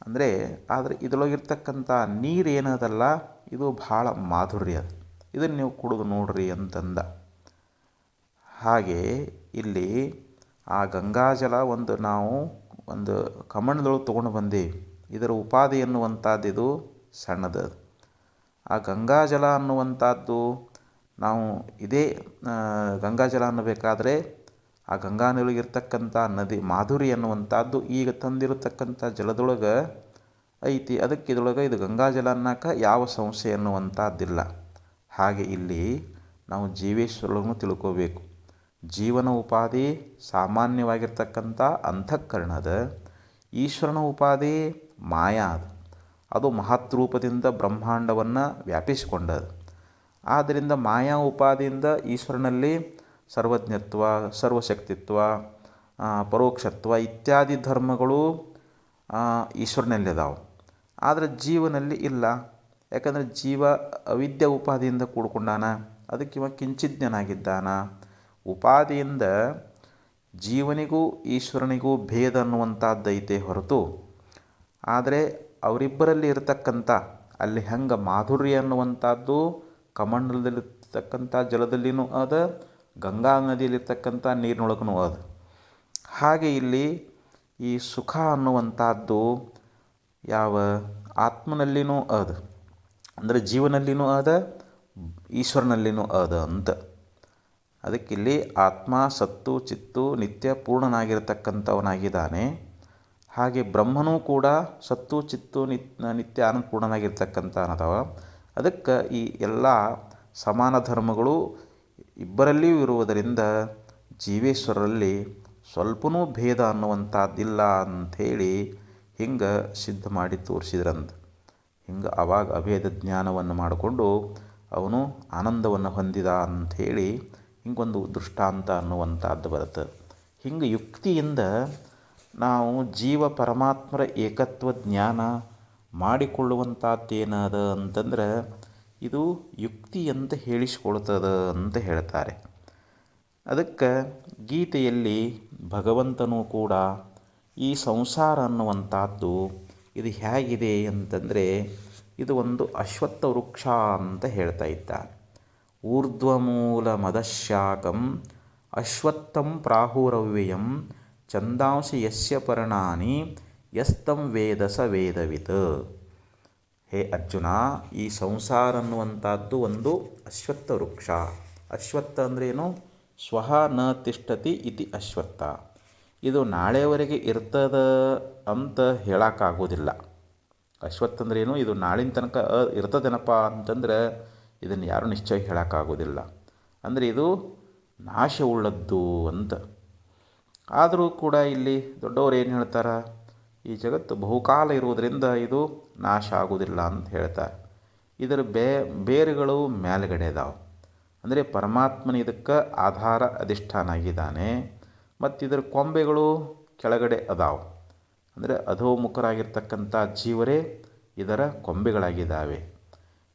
ಅಂದರೆ ಆದರೆ ಇದರೊಳಗಿರ್ತಕ್ಕಂಥ ನೀರು ಏನದಲ್ಲ, ಇದು ಭಾಳ ಮಾಧುರ್ಯ ಅದು, ಇದನ್ನು ನೀವು ಕುಡಿದು ನೋಡ್ರಿ ಅಂತಂದ. ಹಾಗೆ ಇಲ್ಲಿ ಆ ಗಂಗಾಜಲ ನಾವು ಒಂದು ಕಮಂಡದೊಳಗೆ ತೊಗೊಂಡು ಬಂದೀವಿ, ಇದರ ಉಪಾಧಿ ಅನ್ನುವಂಥದ್ದು ಇದು ಸಣ್ಣದು. ಆ ಗಂಗಾಜಲ ಅನ್ನುವಂಥದ್ದು ನಾವು ಇದೇ ಗಂಗಾಜಲ ಅನ್ನಬೇಕಾದ್ರೆ ಆ ಗಂಗಾ ನದಿಯೊಳಗಿರ್ತಕ್ಕಂಥ ನದಿ ಮಾಧುರಿ ಅನ್ನುವಂಥದ್ದು ಈಗ ತಂದಿರತಕ್ಕಂಥ ಜಲದೊಳಗೆ ಐತಿ. ಅದಕ್ಕೆ ಇದರೊಳಗೆ ಇದು ಗಂಗಾಜಲ ಅನ್ನೋಕೆ ಯಾವ ಸಂಶಯ ಅನ್ನುವಂಥದ್ದಿಲ್ಲ. ಹಾಗೆ ಇಲ್ಲಿ ನಾವು ಜೀವೇಶ್ವರನ್ನು ತಿಳ್ಕೋಬೇಕು. ಜೀವನ ಉಪಾಧಿ ಸಾಮಾನ್ಯವಾಗಿರ್ತಕ್ಕಂಥ ಅಂತಃಕರಣದ, ಈಶ್ವರನ ಉಪಾಧಿ ಮಾಯಾ, ಅದು ಮಹತ್ರೂಪದಿಂದ ಬ್ರಹ್ಮಾಂಡವನ್ನು ವ್ಯಾಪಿಸಿಕೊಂಡದು. ಆದ್ದರಿಂದ ಮಾಯಾ ಉಪಾದಿಯಿಂದ ಈಶ್ವರನಲ್ಲಿ ಸರ್ವಜ್ಞತ್ವ, ಸರ್ವಶಕ್ತಿತ್ವ, ಪರೋಕ್ಷತ್ವ ಇತ್ಯಾದಿ ಧರ್ಮಗಳು ಈಶ್ವರನಲ್ಲಿ ಅದಾವೆ. ಆದರೆ ಜೀವನಲ್ಲಿ ಇಲ್ಲ. ಯಾಕಂದರೆ ಜೀವ ಅವಿದ್ಯಾ ಉಪಾದಿಯಿಂದ ಕೂಡ್ಕೊಂಡಾನ, ಅದಕ್ಕೆ ಇವ ಕಿಂಚಿಜ್ಞನಾಗಿದ್ದಾನ. ಉಪಾದಿಯಿಂದ ಜೀವನಿಗೂ ಈಶ್ವರನಿಗೂ ಭೇದ ಅನ್ನುವಂಥದ್ದೈತೆ ಹೊರತು, ಆದರೆ ಅವರಿಬ್ಬರಲ್ಲಿ ಇರತಕ್ಕಂಥ ಅಲ್ಲಿ ಹೆಂಗೆ ಮಾಧುರ್ಯ ಅನ್ನುವಂಥದ್ದು ಕಮಂಡಲದಲ್ಲಿರ್ತಕ್ಕಂಥ ಜಲದಲ್ಲಿನೂ ಅದ, ಗಂಗಾ ನದಿಯಲ್ಲಿರ್ತಕ್ಕಂಥ ನೀರಿನೊಳಗೂ ಅದ, ಹಾಗೆ ಇಲ್ಲಿ ಈ ಸುಖ ಅನ್ನುವಂಥದ್ದು ಯಾವ ಆತ್ಮನಲ್ಲಿನೂ ಅದ, ಅಂದರೆ ಜೀವನಲ್ಲಿನೂ ಅದ, ಈಶ್ವರನಲ್ಲಿನೂ ಅದ ಅಂತ. ಅದಕ್ಕಿಲ್ಲಿ ಆತ್ಮ ಸತ್ತು ಚಿತ್ತು ನಿತ್ಯ ಪೂರ್ಣನಾಗಿರ್ತಕ್ಕಂಥವನಾಗಿದ್ದಾನೆ. ಹಾಗೆ ಬ್ರಹ್ಮನೂ ಕೂಡ ಸತ್ತು ಚಿತ್ತು ನಿತ್ಯ ಆನಂದ ಪೂರ್ಣನಾಗಿರ್ತಕ್ಕಂಥ ಅನ್ನದವ. ಅದಕ್ಕೆ ಈ ಎಲ್ಲ ಸಮಾನ ಧರ್ಮಗಳು ಇಬ್ಬರಲ್ಲಿಯೂ ಇರುವುದರಿಂದ ಜೀವೇಶ್ವರರಲ್ಲಿ ಸ್ವಲ್ಪನೂ ಭೇದ ಅನ್ನುವಂಥದ್ದಿಲ್ಲ ಅಂಥೇಳಿ ಹಿಂಗೆ ಸಿದ್ಧ ಮಾಡಿ ತೋರಿಸಿದ್ರಂತ. ಹಿಂಗೆ ಅವಾಗ ಅಭೇದ ಜ್ಞಾನವನ್ನು ಮಾಡಿಕೊಂಡು ಅವನು ಆನಂದವನ್ನು ಹೊಂದಿದ ಅಂಥೇಳಿ ಹಿಂಗೊಂದು ದೃಷ್ಟಾಂತ ಅನ್ನುವಂಥದ್ದು ಬರುತ್ತೆ. ಹಿಂಗೆ ಯುಕ್ತಿಯಿಂದ ನಾವು ಜೀವ ಪರಮಾತ್ಮರ ಏಕತ್ವ ಜ್ಞಾನ ಮಾಡಿಕೊಳ್ಳುವಂಥದ್ದೇನದ ಅಂತಂದ್ರೆ ಇದು ಯುಕ್ತಿ ಅಂತ ಹೇಳಿಸ್ಕೊಳ್ತದ ಅಂತ ಹೇಳ್ತಾರೆ. ಅದಕ್ಕೆ ಗೀತೆಯಲ್ಲಿ ಭಗವಂತನೂ ಕೂಡ ಈ ಸಂಸಾರ ಅನ್ನುವಂಥದ್ದು ಇದು ಹೇಗಿದೆ ಅಂತಂದರೆ ಇದು ಒಂದು ಅಶ್ವತ್ಥ ವೃಕ್ಷ ಅಂತ ಹೇಳ್ತಾ ಇದ್ದಾನೆ. ಊರ್ಧ್ವಮೂಲ ಮದಶಾಕಂ ಅಶ್ವತ್ಥಂ ಪ್ರಾಹುರವ್ಯಯಂ ಛಂದಾಂಸಿ ಯಸ್ಯ ಪರ್ಣಾನಿ ಯಸ್ತಂ ವೇದ ಸ ವೇದವಿತ್. ಹೇ ಅರ್ಜುನ, ಈ ಸಂಸಾರ ಅನ್ನುವಂಥದ್ದು ಒಂದು ಅಶ್ವತ್ಥ ವೃಕ್ಷ. ಅಶ್ವತ್ಥ ಅಂದ್ರೇನು? ಸ್ವಹ ನ ತಿಷ್ಠತಿ ಇತಿ ಅಶ್ವತ್ಥ. ಇದು ನಾಳೆವರೆಗೆ ಇರ್ತದ ಅಂತ ಹೇಳೋಕ್ಕಾಗೋದಿಲ್ಲ. ಅಶ್ವತ್ಥ ಅಂದ್ರೇನು? ಇದು ನಾಳಿನ ತನಕ ಇರ್ತದೇನಪ್ಪ ಅಂತಂದ್ರೆ ಇದನ್ನು ಯಾರೂ ನಿಶ್ಚಯ ಹೇಳೋಕ್ಕಾಗೋದಿಲ್ಲ. ಅಂದರೆ ಇದು ನಾಶವುಳ್ಳದ್ದು ಅಂತ. ಆದರೂ ಕೂಡ ಇಲ್ಲಿ ದೊಡ್ಡವರು ಏನು ಹೇಳ್ತಾರೆ, ಈ ಜಗತ್ತು ಬಹುಕಾಲ ಇರುವುದರಿಂದ ಇದು ನಾಶ ಆಗೋದಿಲ್ಲ ಅಂತ ಹೇಳ್ತಾರೆ. ಇದರ ಬೇರುಗಳು ಮೇಲುಗಡೆ ಅದಾವೆ. ಅಂದರೆ ಪರಮಾತ್ಮನ ಇದಕ್ಕೆ ಆಧಾರ ಅಧಿಷ್ಠಾನ ಆಗಿದ್ದಾನೆ. ಮತ್ತು ಇದರ ಕೊಂಬೆಗಳು ಕೆಳಗಡೆ ಅದಾವೆ. ಅಂದರೆ ಅಧೋಮುಖರಾಗಿರ್ತಕ್ಕಂಥ ಜೀವರೇ ಇದರ ಕೊಂಬೆಗಳಾಗಿದ್ದಾವೆ.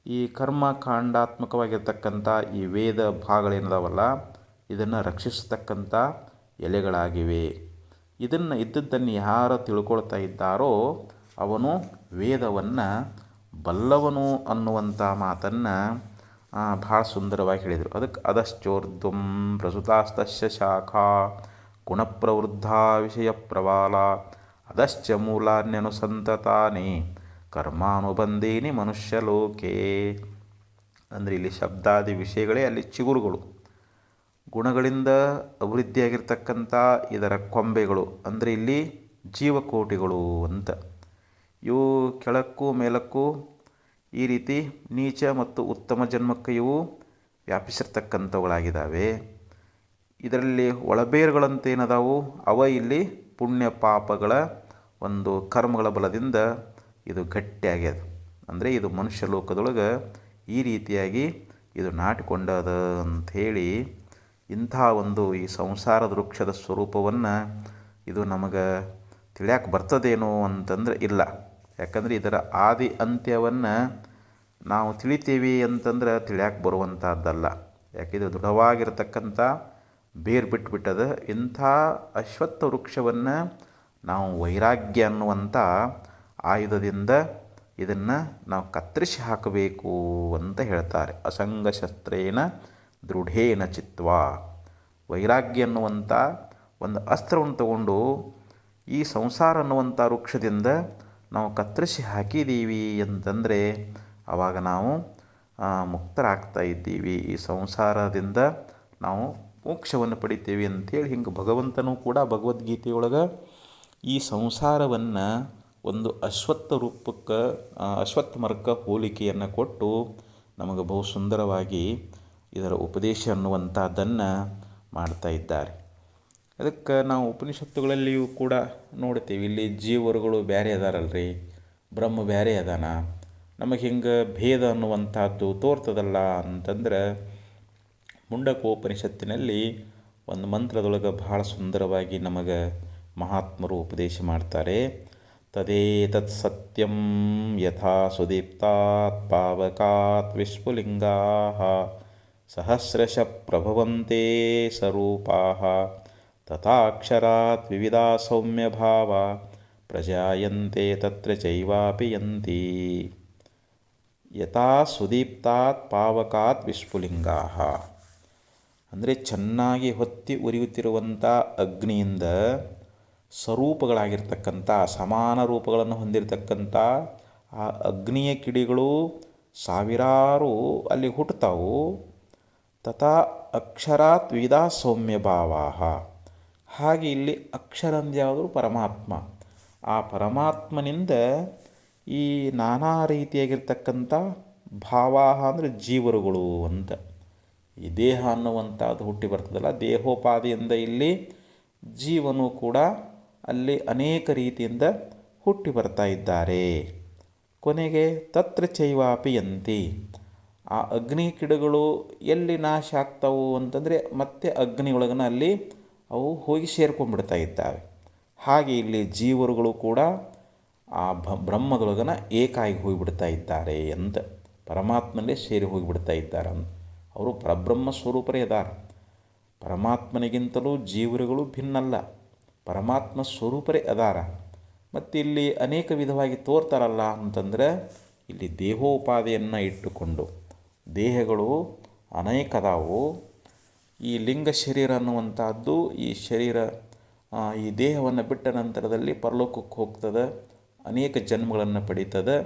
ಈ ಕರ್ಮಕಾಂಡಾತ್ಮಕವಾಗಿರ್ತಕ್ಕಂಥ ಈ ವೇದ ಭಾಗಗಳೇನದಾವಲ್ಲ ಇದನ್ನು ರಕ್ಷಿಸತಕ್ಕಂಥ ಎಲೆಗಳಾಗಿವೆ. ಇದನ್ನು ಇದ್ದದ್ದನ್ನು ಯಾರು ತಿಳ್ಕೊಳ್ತಾ ಇದ್ದಾರೋ ಅವನು ವೇದವನ್ನು ಬಲ್ಲವನು ಅನ್ನುವಂಥ ಮಾತನ್ನು ಭಾಳ ಸುಂದರವಾಗಿ ಹೇಳಿದರು. ಅದಕ್ಕೆ ಅದಶ್ಚೋರ್ಧ್ವಂ ಪ್ರಸುತಾಸ್ತಸ್ಯ ಶಾಖಾ ಗುಣಪ್ರವೃದ್ಧ ವಿಷಯ ಪ್ರವಾಲ ಅದಶ್ಚ ಮೂಲಾನ್ಯನುಸಂತತಾನಿ ಕರ್ಮಾನುಬಂಧೀನಿ ಮನುಷ್ಯಲೋಕೆ. ಅಂದರೆ ಇಲ್ಲಿ ಶಬ್ದಾದಿ ವಿಷಯಗಳೇ ಅಲ್ಲಿ ಚಿಗುರುಗಳು. ಗುಣಗಳಿಂದ ಅಭಿವೃದ್ಧಿಯಾಗಿರ್ತಕ್ಕಂಥ ಇದರ ಕೊಂಬೆಗಳು ಅಂದರೆ ಇಲ್ಲಿ ಜೀವಕೋಟಿಗಳು ಅಂತ. ಇವು ಕೆಳಕ್ಕೂ ಮೇಲಕ್ಕೂ ಈ ರೀತಿ ನೀಚ ಮತ್ತು ಉತ್ತಮ ಜನ್ಮಕ್ಕೆ ಇವು ವ್ಯಾಪಿಸಿರ್ತಕ್ಕಂಥವುಗಳಾಗಿದ್ದಾವೆ. ಇದರಲ್ಲಿ ಒಳಬೇರುಗಳಂತೇನದಾವು ಅವ ಇಲ್ಲಿ ಪುಣ್ಯ ಪಾಪಗಳ ಒಂದು ಕರ್ಮಗಳ ಬಲದಿಂದ ಇದು ಗಟ್ಟಿಯಾಗ್ಯದ. ಅಂದರೆ ಇದು ಮನುಷ್ಯ ಲೋಕದೊಳಗೆ ಈ ರೀತಿಯಾಗಿ ಇದು ನಾಟಿಕೊಂಡದ ಅಂಥೇಳಿ ಇಂಥ ಒಂದು ಈ ಸಂಸಾರದ ವೃಕ್ಷದ ಸ್ವರೂಪವನ್ನು ಇದು ನಮಗೆ ತಿಳಿಯಾಕೆ ಬರ್ತದೇನೋ ಅಂತಂದರೆ ಇಲ್ಲ. ಯಾಕಂದರೆ ಇದರ ಆದಿ ಅಂತ್ಯವನ್ನು ನಾವು ತಿಳಿತೀವಿ ಅಂತಂದ್ರೆ ತಿಳಿಯಾಕೆ ಬರುವಂಥದ್ದಲ್ಲ. ಯಾಕಿದು ದೃಢವಾಗಿರ್ತಕ್ಕಂಥ ಬೇರು ಬಿಟ್ಟುಬಿಟ್ಟದ. ಇಂಥ ಅಶ್ವತ್ಥ ವೃಕ್ಷವನ್ನು ನಾವು ವೈರಾಗ್ಯ ಅನ್ನುವಂಥ ಆಯುಧದಿಂದ ಇದನ್ನು ನಾವು ಕತ್ತರಿಸಿ ಹಾಕಬೇಕು ಅಂತ ಹೇಳ್ತಾರೆ. ಅಸಂಗಶಸ್ತ್ರೇನ ದೃಢೇನ ಚಿತ್ವಾ. ವೈರಾಗ್ಯ ಅನ್ನುವಂಥ ಒಂದು ಅಸ್ತ್ರವನ್ನು ತಗೊಂಡು ಈ ಸಂಸಾರ ಅನ್ನುವಂಥ ವೃಕ್ಷದಿಂದ ನಾವು ಕತ್ತರಿಸಿ ಹಾಕಿದ್ದೀವಿ ಅಂತಂದರೆ ಆವಾಗ ನಾವು ಮುಕ್ತರಾಗ್ತಾ ಇದ್ದೀವಿ. ಈ ಸಂಸಾರದಿಂದ ನಾವು ಮೋಕ್ಷವನ್ನು ಪಡಿತೀವಿ ಅಂಥೇಳಿ ಹಿಂಗೆ ಭಗವಂತನೂ ಕೂಡ ಭಗವದ್ಗೀತೆಯೊಳಗೆ ಈ ಸಂಸಾರವನ್ನು ಒಂದು ಅಶ್ವತ್ಥ ರೂಪಕ್ಕೆ ಅಶ್ವತ್ಥ ಮರಕ್ಕೆ ಹೋಲಿಕೆಯನ್ನು ಕೊಟ್ಟು ನಮಗೆ ಬಹು ಸುಂದರವಾಗಿ ಇದರ ಉಪದೇಶ ಅನ್ನುವಂಥದ್ದನ್ನು ಮಾಡ್ತಾ ಇದ್ದಾರೆ. ಅದಕ್ಕೆ ನಾವು ಉಪನಿಷತ್ತುಗಳಲ್ಲಿಯೂ ಕೂಡ ನೋಡ್ತೀವಿ. ಇಲ್ಲಿ ಜೀವರುಗಳು ಬೇರೆ ಅದಾರಲ್ರಿ, ಬ್ರಹ್ಮ ಬೇರೆ ಅದಾನ, ನಮಗೆ ಹಿಂಗೆ ಭೇದ ಅನ್ನುವಂಥದ್ದು ತೋರ್ತದಲ್ಲ ಅಂತಂದ್ರೆ ಮುಂಡಕೋಪನಿಷತ್ತಿನಲ್ಲಿ ಒಂದು ಮಂತ್ರದೊಳಗೆ ಭಾಳ ಸುಂದರವಾಗಿ ನಮಗೆ ಮಹಾತ್ಮರು ಉಪದೇಶ ಮಾಡ್ತಾರೆ. ತದೇತತ್ ಸತ್ಯಂ ಯಥಾ ಸುದೀಪ್ತಾತ್ ಪಾವಕಾತ್ ವಿಶ್ವಲಿಂಗಾಃ ಸಹಸ್ರಶಃ ಪ್ರಭವಂತೆ ಸ್ವರೂಪಾಃ ತಥಾಕ್ಷರಾತ್ ವಿವಿಧಾ ಸೌಮ್ಯಭಾವ ಪ್ರಜಾಯಂತೆ ತತ್ರ ಚೈವಾಪಿ ಯಂತಿ ಯಥಾ ಸುದೀಪ್ತಾತ್ ಪಾವಕಾತ್ ವಿಸ್ಫುಲಿಂಗಾಃ. ಅಂದರೆ ಚೆನ್ನಾಗಿ ಹೊತ್ತಿ ಉರಿಯುತ್ತಿರುವಂಥ ಅಗ್ನಿಯಿಂದ ಸ್ವರೂಪಗಳಾಗಿರ್ತಕ್ಕಂಥ ಸಮಾನ ರೂಪಗಳನ್ನು ಹೊಂದಿರತಕ್ಕಂಥ ಆ ಅಗ್ನಿಯ ಕಿಡಿಗಳು ಸಾವಿರಾರು ಅಲ್ಲಿ ಹುಟ್ಟುತ್ತಾವು. ತಥಾ ಅಕ್ಷರಾತ್ ವಿವಿಧಾ ಸೌಮ್ಯ ಭಾವಾಹ. ಹಾಗೆ ಇಲ್ಲಿ ಅಕ್ಷರ ಅಂದ್ಯಾವುದು ಪರಮಾತ್ಮ. ಆ ಪರಮಾತ್ಮನಿಂದ ಈ ನಾನಾ ರೀತಿಯಾಗಿರ್ತಕ್ಕಂಥ ಭಾವಾಹ ಅಂದರೆ ಜೀವರುಗಳು ಅಂತ. ಈ ದೇಹ ಅನ್ನುವಂಥದ್ದು ಹುಟ್ಟಿ ಬರ್ತದಲ್ಲ, ದೇಹೋಪಾದಿಯಿಂದ ಇಲ್ಲಿ ಜೀವನು ಕೂಡ ಅಲ್ಲಿ ಅನೇಕ ರೀತಿಯಿಂದ ಹುಟ್ಟಿ ಬರ್ತಾ ಇದ್ದಾರೆ. ಕೊನೆಗೆ ತತ್ರ ಚೈವಾಪಿ ಯಂತಿ. ಆ ಅಗ್ನಿ ಕಿಡಗಳು ಎಲ್ಲಿ ನಾಶ ಆಗ್ತಾವು ಅಂತಂದರೆ ಮತ್ತೆ ಅಗ್ನಿಯೊಳಗನ ಅಲ್ಲಿ ಅವು ಹೋಗಿ ಸೇರ್ಕೊಂಡ್ಬಿಡ್ತಾ ಇದ್ದಾವೆ. ಹಾಗೆ ಇಲ್ಲಿ ಜೀವರುಗಳು ಕೂಡ ಆ ಬ್ರಹ್ಮದೊಳಗನ ಏಕಾಗಿ ಹೋಗಿಬಿಡ್ತಾ ಇದ್ದಾರೆ ಅಂತ, ಪರಮಾತ್ಮನಲ್ಲೇ ಸೇರಿ ಹೋಗಿಬಿಡ್ತಾ ಇದ್ದಾರೆ ಅಂತ. ಅವರು ಪರಬ್ರಹ್ಮ ಸ್ವರೂಪರೇ ಅದಾರ. ಪರಮಾತ್ಮನಿಗಿಂತಲೂ ಜೀವರುಗಳು ಭಿನ್ನಲ್ಲ, ಪರಮಾತ್ಮ ಸ್ವರೂಪರೇ ಅದಾರ. ಮತ್ತು ಇಲ್ಲಿ ಅನೇಕ ವಿಧವಾಗಿ ತೋರ್ತಾರಲ್ಲ ಅಂತಂದರೆ, ಇಲ್ಲಿ ದೇಹೋಪಾದಿಯನ್ನು ಇಟ್ಟುಕೊಂಡು ದೇಹಗಳು ಅನೇಕ ಅದಾವು. ಈ ಲಿಂಗ ಶರೀರ ಅನ್ನುವಂಥದ್ದು ಈ ಶರೀರ ಈ ದೇಹವನ್ನು ಬಿಟ್ಟ ನಂತರದಲ್ಲಿ ಪರಲೋಕಕ್ಕೆ ಹೋಗ್ತದೆ, ಅನೇಕ ಜನ್ಮಗಳನ್ನು ಪಡೀತದೆ.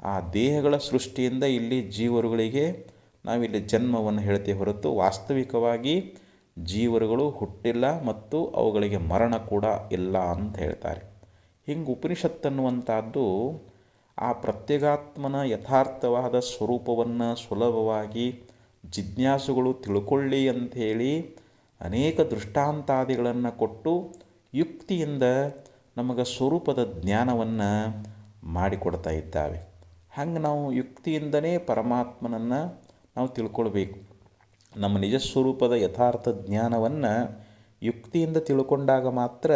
ಆ ದೇಹಗಳ ಸೃಷ್ಟಿಯಿಂದ ಇಲ್ಲಿ ಜೀವರುಗಳಿಗೆ ನಾವಿಲ್ಲಿ ಜನ್ಮವನ್ನು ಹೇಳ್ತೇವೆ ಹೊರತು ವಾಸ್ತವಿಕವಾಗಿ ಜೀವರುಗಳು ಹುಟ್ಟಿಲ್ಲ ಮತ್ತು ಅವುಗಳಿಗೆ ಮರಣ ಕೂಡ ಇಲ್ಲ ಅಂತ ಹೇಳ್ತಾರೆ. ಹಿಂಗೆ ಉಪನಿಷತ್ತನ್ನುವಂಥದ್ದು ಆ ಪ್ರತ್ಯೇಗಾತ್ಮನ ಯಥಾರ್ಥವಾದ ಸ್ವರೂಪವನ್ನು ಸುಲಭವಾಗಿ ಜಿಜ್ಞಾಸುಗಳು ತಿಳ್ಕೊಳ್ಳಿ ಅಂಥೇಳಿ ಅನೇಕ ದೃಷ್ಟಾಂತಾದಿಗಳನ್ನು ಕೊಟ್ಟು ಯುಕ್ತಿಯಿಂದ ನಮಗೆ ಸ್ವರೂಪದ ಜ್ಞಾನವನ್ನು ಮಾಡಿಕೊಡ್ತಾ ಇದ್ದಾವೆ. ಹಂಗೆ ನಾವು ಯುಕ್ತಿಯಿಂದನೇ ಪರಮಾತ್ಮನನ್ನು ನಾವು ತಿಳ್ಕೊಳ್ಬೇಕು. ನಮ್ಮ ನಿಜ ಸ್ವರೂಪದ ಯಥಾರ್ಥ ಜ್ಞಾನವನ್ನು ಯುಕ್ತಿಯಿಂದ ತಿಳ್ಕೊಂಡಾಗ ಮಾತ್ರ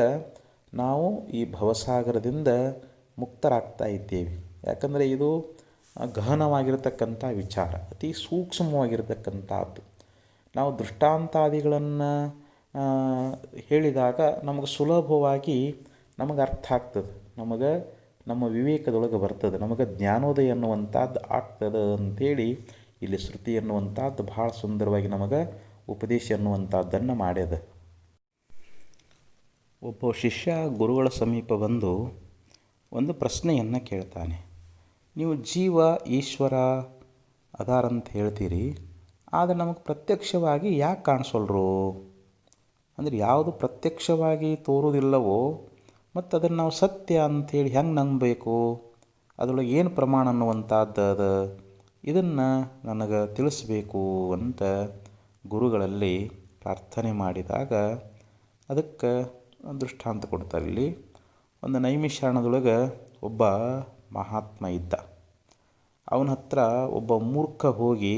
ನಾವು ಈ ಭವಸಾಗರದಿಂದ ಮುಕ್ತರಾಗ್ತಾ ಇದ್ದೇವೆ. ಯಾಕಂದರೆ ಇದು ಗಹನವಾಗಿರತಕ್ಕಂಥ ವಿಚಾರ, ಅತಿ ಸೂಕ್ಷ್ಮವಾಗಿರತಕ್ಕಂಥದ್ದು. ನಾವು ದೃಷ್ಟಾಂತಾದಿಗಳನ್ನು ಹೇಳಿದಾಗ ನಮಗೆ ಸುಲಭವಾಗಿ ನಮಗೆ ಅರ್ಥ ಆಗ್ತದೆ, ನಮ್ಮ ವಿವೇಕದೊಳಗೆ ಬರ್ತದೆ, ನಮಗೆ ಜ್ಞಾನೋದಯ ಅನ್ನುವಂಥದ್ದು ಆಗ್ತದೆ ಅಂಥೇಳಿ ಇಲ್ಲಿ ಶ್ರುತಿ ಅನ್ನುವಂಥದ್ದು ಭಾಳ ಸುಂದರವಾಗಿ ನಮಗೆ ಉಪದೇಶ ಅನ್ನುವಂಥದ್ದನ್ನು ಮಾಡ್ಯದ. ಒಬ್ಬ ಶಿಷ್ಯ ಗುರುಗಳ ಸಮೀಪ ಬಂದು ಒಂದು ಪ್ರಶ್ನೆಯನ್ನು ಕೇಳ್ತಾನೆ. ನೀವು ಜೀವ ಈಶ್ವರ ಅದಾರಂತ ಹೇಳ್ತೀರಿ, ಆದರೆ ನಮಗೆ ಪ್ರತ್ಯಕ್ಷವಾಗಿ ಯಾಕೆ ಕಾಣಿಸೋಲ್ರು? ಅಂದರೆ ಯಾವುದು ಪ್ರತ್ಯಕ್ಷವಾಗಿ ತೋರುವುದಿಲ್ಲವೋ ಮತ್ತು ಅದನ್ನು ನಾವು ಸತ್ಯ ಅಂಥೇಳಿ ಹೆಂಗೆ ನಂಬಬೇಕು? ಅದರೊಳಗೆ ಏನು ಪ್ರಮಾಣ ಅನ್ನುವಂಥದ್ದು ಅದ, ಇದನ್ನು ನನಗೆ ತಿಳಿಸ್ಬೇಕು ಅಂತ ಗುರುಗಳಲ್ಲಿ ಪ್ರಾರ್ಥನೆ ಮಾಡಿದಾಗ ಅದಕ್ಕೆ ದೃಷ್ಟಾಂತ ಕೊಡ್ತಾರೆ. ಇಲ್ಲಿ ಒಂದು ನೈಮಿಷಾರಣ್ಯದೊಳಗೆ ಒಬ್ಬ ಮಹಾತ್ಮ ಇದ್ದ. ಅವನ ಹತ್ರ ಒಬ್ಬ ಮೂರ್ಖ ಹೋಗಿ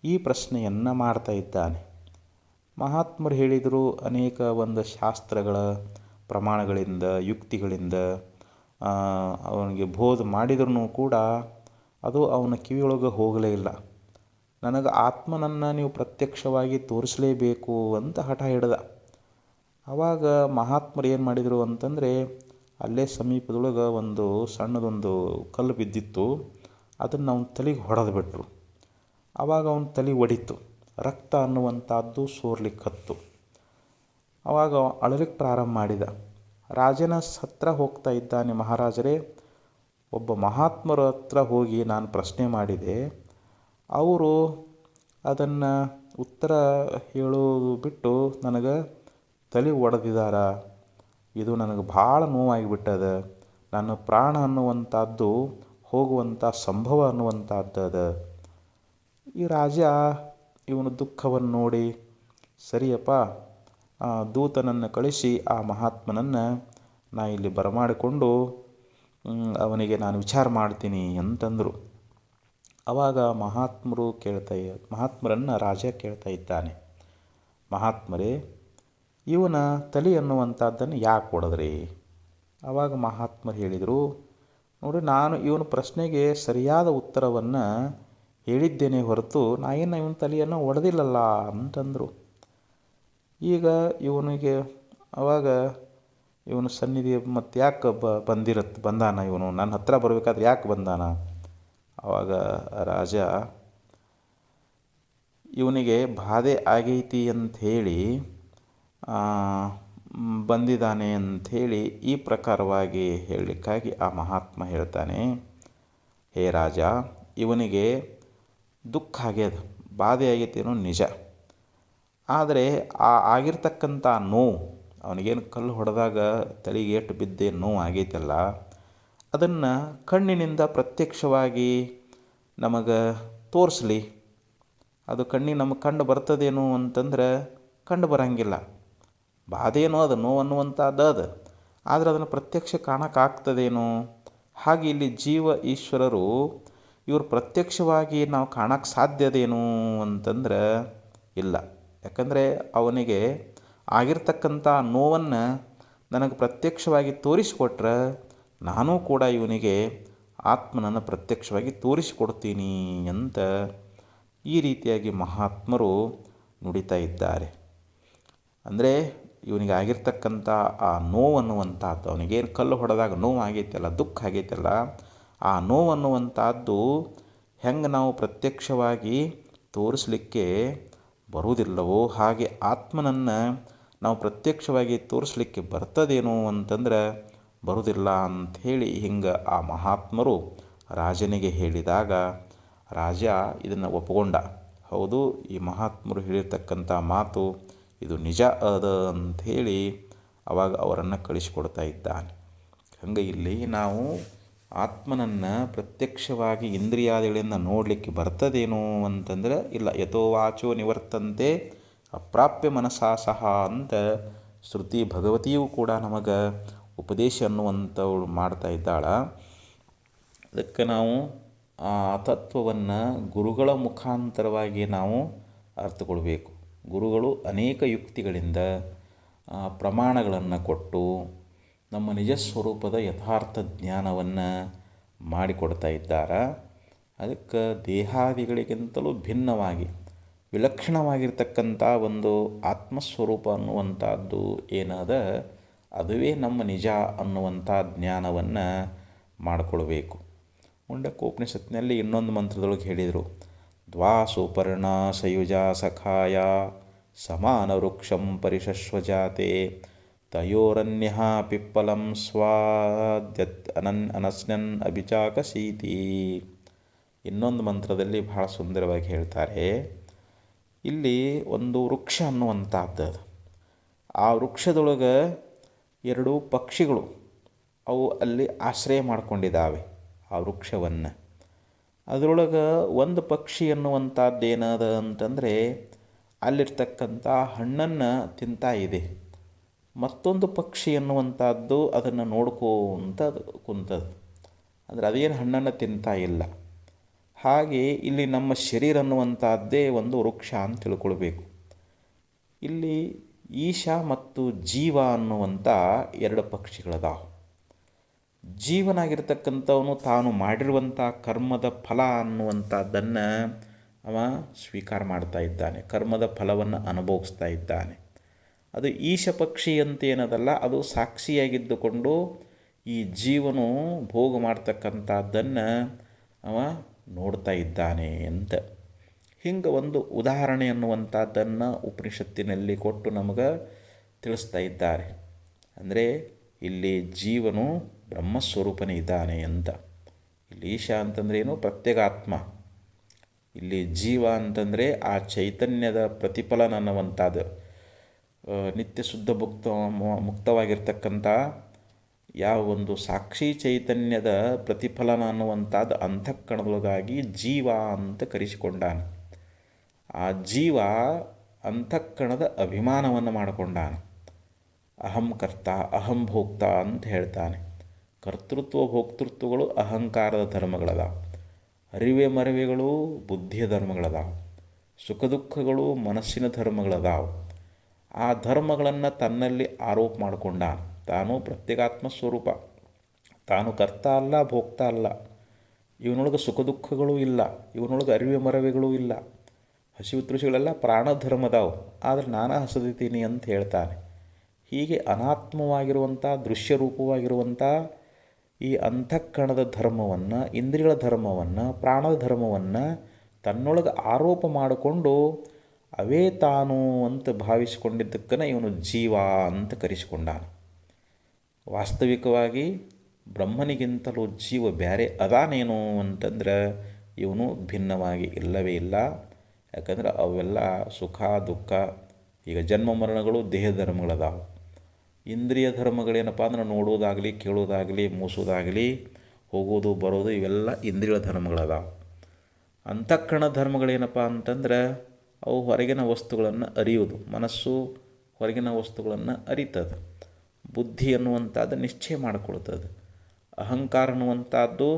ಈ ಪ್ರಶ್ನೆಯನ್ನು ಮಾಡ್ತಾ ಇದ್ದಾನೆ. ಮಹಾತ್ಮರು ಹೇಳಿದರು, ಅನೇಕ ಒಂದು ಶಾಸ್ತ್ರಗಳ ಪ್ರಮಾಣಗಳಿಂದ ಯುಕ್ತಿಗಳಿಂದ ಅವನಿಗೆ ಬೋಧ ಮಾಡಿದ್ರೂ ಕೂಡ ಅದು ಅವನ ಕಿವಿಯೊಳಗೆ ಹೋಗಲೇ ಇಲ್ಲ. ನನಗೆ ಆತ್ಮನನ್ನು ನೀವು ಪ್ರತ್ಯಕ್ಷವಾಗಿ ತೋರಿಸಲೇಬೇಕು ಅಂತ ಹಠ ಹಿಡ್ದ. ಆವಾಗ ಮಹಾತ್ಮರು ಏನು ಮಾಡಿದರು ಅಂತಂದರೆ, ಅಲ್ಲೇ ಸಮೀಪದೊಳಗೆ ಒಂದು ಸಣ್ಣದೊಂದು ಕಲ್ಲು ಬಿದ್ದಿತ್ತು, ಅದನ್ನು ಅವನ ತಲೆಗೆ ಹೊಡೆದು ಬಿಟ್ಟರು. ಆವಾಗ ಅವನ ತಲೆ ಒಡಿತು, ರಕ್ತ ಅನ್ನುವಂಥದ್ದು ಸೋರ್ಲಿಕ್ಕತ್ತು. ಆವಾಗ ಅಳಲಿಕ್ಕೆ ಪ್ರಾರಂಭ ಮಾಡಿದ. ರಾಜನ ಹತ್ರ ಹೋಗ್ತಾ ಇದ್ದಾನೆ, ಮಹಾರಾಜರೇ, ಒಬ್ಬ ಮಹಾತ್ಮರ ಹತ್ರ ಹೋಗಿ ನಾನು ಪ್ರಶ್ನೆ ಮಾಡಿದೆ, ಅವರು ಅದನ್ನು ಉತ್ತರ ಹೇಳೋದು ಬಿಟ್ಟು ನನಗೆ ತಲೆ ಒಡೆದಿದ್ದಾರ. ಇದು ನನಗೆ ಭಾಳ ನೋವಾಗಿಬಿಟ್ಟದ. ನನ್ನ ಪ್ರಾಣ ಅನ್ನುವಂಥದ್ದು ಹೋಗುವಂಥ ಸಂಭವ ಅನ್ನುವಂಥದ್ದು ಅದ. ಈ ರಾಜ ಇವನ ದುಃಖವನ್ನು ನೋಡಿ, ಸರಿಯಪ್ಪ, ದೂತನನ್ನು ಕಳಿಸಿ ಆ ಮಹಾತ್ಮನನ್ನು ನಾ ಇಲ್ಲಿ ಬರಮಾಡಿಕೊಂಡು ಅವನಿಗೆ ನಾನು ವಿಚಾರ ಮಾಡ್ತೀನಿ ಅಂತಂದರು. ಆವಾಗ ಮಹಾತ್ಮರನ್ನು ರಾಜ ಕೇಳ್ತಾ ಇದ್ದಾನೆ, ಮಹಾತ್ಮರೇ, ಇವನ ತಲೆ ಅನ್ನುವಂಥದ್ದನ್ನು ಯಾಕೆ ಹೊಡೆದ್ರಿ? ಆವಾಗ ಮಹಾತ್ಮರು ಹೇಳಿದರು, ನೋಡಿ, ನಾನು ಇವನ ಪ್ರಶ್ನೆಗೆ ಸರಿಯಾದ ಉತ್ತರವನ್ನು ಹೇಳಿದ್ದೇನೆ ಹೊರತು ನಾ ಏನು ಇವನ ತಲೆಯನ್ನು ಒಡೆದಿಲ್ಲಲ್ಲ ಅಂತಂದರು. ಈಗ ಇವನಿಗೆ ಅವಾಗ ಇವನು ಸನ್ನಿಧಿ ಮತ್ತು ಯಾಕೆ ಬಂದಾನ ಇವನು ನನ್ನ ಹತ್ರ ಬರಬೇಕಾದ್ರೆ ಯಾಕೆ ಬಂದಾನ? ಆವಾಗ ರಾಜ ಇವನಿಗೆ ಬಾಧೆ ಆಗೈತಿ ಅಂಥೇಳಿ ಬಂದಿದ್ದಾನೆ ಅಂಥೇಳಿ ಈ ಪ್ರಕಾರವಾಗಿ ಹೇಳಲಿಕ್ಕಾಗಿ ಆ ಮಹಾತ್ಮ ಹೇಳ್ತಾನೆ, ಹೇ ರಾಜ, ಇವನಿಗೆ ದುಃಖ ಆಗ್ಯದ, ಬಾಧೆ ಆಗೈತೇನೋ ನಿಜ. ಆದರೆ ಆಗಿರ್ತಕ್ಕಂಥ ನೋವು, ಅವನಿಗೇನು ಕಲ್ಲು ಹೊಡೆದಾಗ ತಲೆಗೆ ಏಟು ಬಿದ್ದೇನು ನೋವು ಆಗೈತಲ್ಲ, ಅದನ್ನು ಕಣ್ಣಿನಿಂದ ಪ್ರತ್ಯಕ್ಷವಾಗಿ ನಮಗೆ ತೋರಿಸ್ಲಿ. ಅದು ನಮಗೆ ಕಂಡು ಬರ್ತದೇನು ಅಂತಂದ್ರೆ ಕಂಡು ಬರೋಂಗಿಲ್ಲ. ಬಾಧೆನೋ ಅದು ನೋವು ಅನ್ನುವಂಥದ್ದು ಅದು, ಆದರೆ ಅದನ್ನು ಪ್ರತ್ಯಕ್ಷ ಕಾಣೋಕ್ಕಾಗ್ತದೇನೋ? ಹಾಗೆ ಇಲ್ಲಿ ಜೀವ ಈಶ್ವರರು ಇವರು ಪ್ರತ್ಯಕ್ಷವಾಗಿ ನಾವು ಕಾಣೋಕ್ಕೆ ಸಾಧ್ಯದೇನು ಅಂತಂದ್ರೆ ಇಲ್ಲ. ಯಾಕಂದರೆ ಅವನಿಗೆ ಆಗಿರ್ತಕ್ಕಂಥ ನೋವನ್ನು ನನಗೆ ಪ್ರತ್ಯಕ್ಷವಾಗಿ ತೋರಿಸಿಕೊಟ್ರೆ ನಾನೂ ಕೂಡ ಇವನಿಗೆ ಆತ್ಮನನ್ನು ಪ್ರತ್ಯಕ್ಷವಾಗಿ ತೋರಿಸಿಕೊಡ್ತೀನಿ ಅಂತ ಈ ರೀತಿಯಾಗಿ ಮಹಾತ್ಮರು ನುಡಿತಾ ಇದ್ದಾರೆ. ಅಂದರೆ ಇವನಿಗೆ ಆಗಿರ್ತಕ್ಕಂಥ ಆ ನೋವನ್ನುವಂಥದ್ದು, ಅವನಿಗೇನು ಕಲ್ಲು ಹೊಡೆದಾಗ ನೋವು ಆಗೈತಲ್ಲ, ದುಃಖ ಆಗೈತಲ್ಲ, ಆ ನೋವನ್ನುವಂಥದ್ದು ಹೆಂಗೆ ನಾವು ಪ್ರತ್ಯಕ್ಷವಾಗಿ ತೋರಿಸಲಿಕ್ಕೆ ಬರುವುದಿಲ್ಲವೋ ಹಾಗೆ ಆತ್ಮನನ್ನು ನಾವು ಪ್ರತ್ಯಕ್ಷವಾಗಿ ತೋರಿಸ್ಲಿಕ್ಕೆ ಬರ್ತದೇನೋ ಅಂತಂದ್ರೆ ಬರುವುದಿಲ್ಲ ಅಂಥೇಳಿ ಹಿಂಗೆ ಆ ಮಹಾತ್ಮರು ರಾಜನಿಗೆ ಹೇಳಿದಾಗ ರಾಜ ಇದನ್ನು ಒಪ್ಪಿಕೊಂಡ. ಹೌದು, ಈ ಮಹಾತ್ಮರು ಹೇಳಿರ್ತಕ್ಕಂಥ ಮಾತು ಇದು ನಿಜ ಅದ ಅಂಥೇಳಿ ಅವಾಗ ಅವರನ್ನು ಕಳಿಸಿಕೊಡ್ತಾ ಇದ್ದಾನೆ. ಹಂಗೆ ಇಲ್ಲಿ ನಾವು ಆತ್ಮನನ್ನು ಪ್ರತ್ಯಕ್ಷವಾಗಿ ಇಂದ್ರಿಯಾದಿಗಳಿಂದ ನೋಡಲಿಕ್ಕೆ ಬರ್ತದೇನೋ ಅಂತಂದರೆ ಇಲ್ಲ. ಯಥೋ ವಾಚೋ ನಿವರ್ತಂತೆ ಅಪ್ರಾಪ್ಯ ಮನಸಾ ಸಹ ಅಂತ ಶ್ರುತಿ ಭಗವತಿಯೂ ಕೂಡ ನಮಗೆ ಉಪದೇಶ ಅನ್ನುವಂಥವಳು ಮಾಡ್ತಾ ಇದ್ದಾಳೆ. ಅದಕ್ಕೆ ನಾವು ಆ ತತ್ವವನ್ನು ಗುರುಗಳ ಮುಖಾಂತರವಾಗಿ ನಾವು ಅರ್ಥಕೊಳ್ಬೇಕು. ಗುರುಗಳು ಅನೇಕ ಯುಕ್ತಿಗಳಿಂದ ಪ್ರಮಾಣಗಳನ್ನು ಕೊಟ್ಟು ನಮ್ಮ ನಿಜ ಸ್ವರೂಪದ ಯಥಾರ್ಥ ಜ್ಞಾನವನ್ನು ಮಾಡಿಕೊಡ್ತಾ ಇದ್ದಾರೆ. ಅದಕ್ಕೆ ದೇಹಾದಿಗಳಿಗಿಂತಲೂ ಭಿನ್ನವಾಗಿ ವಿಲಕ್ಷಣವಾಗಿರ್ತಕ್ಕಂಥ ಒಂದು ಆತ್ಮಸ್ವರೂಪ ಅನ್ನುವಂಥದ್ದು ಏನದ, ಅದುವೇ ನಮ್ಮ ನಿಜ ಅನ್ನುವಂಥ ಜ್ಞಾನವನ್ನು ಮಾಡಿಕೊಳ್ಬೇಕು. ಮುಂಡಕೋಪನಿಷತ್ತಿನಲ್ಲಿ ಇನ್ನೊಂದು ಮಂತ್ರದೊಳಗೆ ಹೇಳಿದರು, ದ್ವಾ ಸುಪರ್ಣ ಸಯುಜ ಸಖಾಯ ಸಮಾನ ವೃಕ್ಷಂ ಪರಿಶಶ್ವಜಾತೆ ತಯೋರನ್ಯ ಪಿಪ್ಪಲಂ ಸ್ವಾದ್ಯತ್ ಅನಸ್ನನ್ ಅಭಿಚಾಕಸೀತಿ. ಇನ್ನೊಂದು ಮಂತ್ರದಲ್ಲಿ ಬಹಳ ಸುಂದರವಾಗಿ ಹೇಳ್ತಾರೆ. ಇಲ್ಲಿ ಒಂದು ವೃಕ್ಷ ಅನ್ನುವಂಥದ್ದು, ಆ ವೃಕ್ಷದೊಳಗೆ ಎರಡು ಪಕ್ಷಿಗಳು ಅವು ಅಲ್ಲಿ ಆಶ್ರಯ ಮಾಡ್ಕೊಂಡಿದ್ದಾವೆ ಆ ವೃಕ್ಷವನ್ನು. ಅದರೊಳಗೆ ಒಂದು ಪಕ್ಷಿ ಅನ್ನುವಂಥದ್ದು ಏನದ ಅಂತಂದರೆ ಅಲ್ಲಿರ್ತಕ್ಕಂಥ ಹಣ್ಣನ್ನು ತಿಂತಾ ಇದೆ. ಮತ್ತೊಂದು ಪಕ್ಷಿ ಅನ್ನುವಂಥದ್ದು ಅದನ್ನು ನೋಡ್ಕೊಂತ ಕುಂತದು, ಅಂದರೆ ಅದೇನು ಹಣ್ಣನ್ನು ತಿಂತಾ ಇಲ್ಲ. ಹಾಗೆ ಇಲ್ಲಿ ನಮ್ಮ ಶರೀರ ಅನ್ನುವಂಥದ್ದೇ ಒಂದು ವೃಕ್ಷ ಅಂತ ತಿಳ್ಕೊಳ್ಬೇಕು. ಇಲ್ಲಿ ಈಶ ಮತ್ತು ಜೀವ ಅನ್ನುವಂಥ ಎರಡು ಪಕ್ಷಿಗಳದಾವು. ಜೀವನಾಗಿರ್ತಕ್ಕಂಥವನು ತಾನು ಮಾಡಿರುವಂಥ ಕರ್ಮದ ಫಲ ಅನ್ನುವಂಥದ್ದನ್ನು ಅವ ಸ್ವೀಕಾರ ಮಾಡ್ತಾ ಇದ್ದಾನೆ, ಕರ್ಮದ ಫಲವನ್ನು ಅನುಭವಿಸ್ತಾ ಇದ್ದಾನೆ. ಅದು ಈಶ ಪಕ್ಷಿ ಅಂತ ಏನದಲ್ಲ, ಅದು ಸಾಕ್ಷಿಯಾಗಿದ್ದುಕೊಂಡು ಈ ಜೀವನು ಭೋಗ ಮಾಡ್ತಕ್ಕಂಥದ್ದನ್ನು ಅವ ನೋಡ್ತಾ ಇದ್ದಾನೆ ಅಂತ. ಹಿಂಗೆ ಒಂದು ಉದಾಹರಣೆ ಅನ್ನುವಂಥದ್ದನ್ನು ಉಪನಿಷತ್ತಿನಲ್ಲಿ ಕೊಟ್ಟು ನಮಗೆ ತಿಳಿಸ್ತಾ ಇದ್ದಾರೆ. ಅಂದರೆ ಇಲ್ಲಿ ಜೀವನು ಬ್ರಹ್ಮಸ್ವರೂಪನೇ ಇದ್ದಾನೆ ಅಂತ. ಇಲ್ಲಿ ಈಶ ಅಂತಂದ್ರೆ ಏನು? ಪ್ರತ್ಯೇಗಾತ್ಮ. ಇಲ್ಲಿ ಜೀವ ಅಂತಂದರೆ ಆ ಚೈತನ್ಯದ ಪ್ರತಿಫಲನ ಅನ್ನುವಂಥದ್ದು, ನಿತ್ಯ ಶುದ್ಧ ಮುಕ್ತವಾಗಿರ್ತಕ್ಕಂಥ ಯಾವ ಒಂದು ಸಾಕ್ಷಿ ಚೈತನ್ಯದ ಪ್ರತಿಫಲನ ಅನ್ನುವಂಥದ್ದು ಅಂತಃಕರಣದೊಳಗಾಗಿ ಜೀವ ಅಂತ ಕರೆಸಿಕೊಂಡಾನ. ಆ ಜೀವ ಅಂತಃಕರಣದ ಅಭಿಮಾನವನ್ನು ಮಾಡಿಕೊಂಡಾನ. ಅಹಂ ಕರ್ತ ಅಹಂ ಭೋಕ್ತ ಅಂತ ಹೇಳ್ತಾನೆ. ಕರ್ತೃತ್ವ ಭೋಕ್ತೃತ್ವಗಳು ಅಹಂಕಾರದ ಧರ್ಮಗಳದಾವ, ಅರಿವೆ ಮರವೆಗಳು ಬುದ್ಧಿಯ ಧರ್ಮಗಳದಾವ, ಸುಖ ದುಃಖಗಳು ಮನಸ್ಸಿನ ಧರ್ಮಗಳದಾವ. ಆ ಧರ್ಮಗಳನ್ನು ತನ್ನಲ್ಲಿ ಆರೋಪ ಮಾಡಿಕೊಂಡಾನ. ತಾನು ಪ್ರತ್ಯೇಗಾತ್ಮ ಸ್ವರೂಪ, ತಾನು ಕರ್ತ ಅಲ್ಲ ಭೋಕ್ತ ಅಲ್ಲ. ಇವನೊಳಗೆ ಸುಖ ದುಃಖಗಳೂ ಇಲ್ಲ, ಇವನೊಳಗೆ ಅರಿವೆ ಮರವೆಗಳೂ ಇಲ್ಲ. ಹಸಿವು ತೃಷಿಗಳೆಲ್ಲ ಪ್ರಾಣಧರ್ಮದಾವು, ಆದರೆ ನಾನು ಹಸದಿದ್ದೀನಿ ಅಂತ ಹೇಳ್ತಾನೆ. ಹೀಗೆ ಅನಾತ್ಮವಾಗಿರುವಂಥ ದೃಶ್ಯರೂಪವಾಗಿರುವಂಥ ಈ ಅಂತಃಕರಣದ ಧರ್ಮವನ್ನು, ಇಂದ್ರಿಯಗಳ ಧರ್ಮವನ್ನು, ಪ್ರಾಣದ ಧರ್ಮವನ್ನು ತನ್ನೊಳಗೆ ಆರೋಪ ಮಾಡಿಕೊಂಡು ಅವೇ ತಾನು ಅಂತ ಭಾವಿಸಿಕೊಂಡಿದ್ದಕ್ಕನ ಇವನು ಜೀವ ಅಂತ ಕರೆಸಿಕೊಂಡಾನ. ವಾಸ್ತವಿಕವಾಗಿ ಬ್ರಹ್ಮನಿಗಿಂತಲೂ ಜೀವ ಬೇರೆ ಅದಾನೇನು ಅಂತಂದ್ರೆ ಇವನು ಭಿನ್ನವಾಗಿ ಇಲ್ಲವೇ ಇಲ್ಲ. ಯಾಕಂದ್ರೆ ಅವೆಲ್ಲ ಸುಖ ದುಃಖ, ಈಗ ಜನ್ಮ ಮರಣಗಳು ದೇಹ ಧರ್ಮಗಳದಾವು. ಇಂದ್ರಿಯ ಧರ್ಮಗಳೇನಪ್ಪ ಅಂದ್ರೆ ನೋಡೋದಾಗಲಿ, ಕೇಳೋದಾಗಲಿ, ಮೂಸೋದಾಗಲಿ, ಹೋಗೋದು ಬರೋದು, ಇವೆಲ್ಲ ಇಂದ್ರಿಯ ಧರ್ಮಗಳದಾವು. ಅಂತಃಕರಣ ಧರ್ಮಗಳೇನಪ್ಪ ಅಂತಂದ್ರೆ ಅವು ಹೊರಗಿನ ವಸ್ತುಗಳನ್ನು ಅರಿಯೋದು. ಮನಸ್ಸು ಹೊರಗಿನ ವಸ್ತುಗಳನ್ನು ಅರಿತದೆ. ಬುದ್ಧಿ ಅನ್ನುವಂಥದ್ದು ನಿಶ್ಚಯ ಮಾಡಿಕೊಳ್ತದೆ. ಅಹಂಕಾರ ಅನ್ನುವಂಥದ್ದು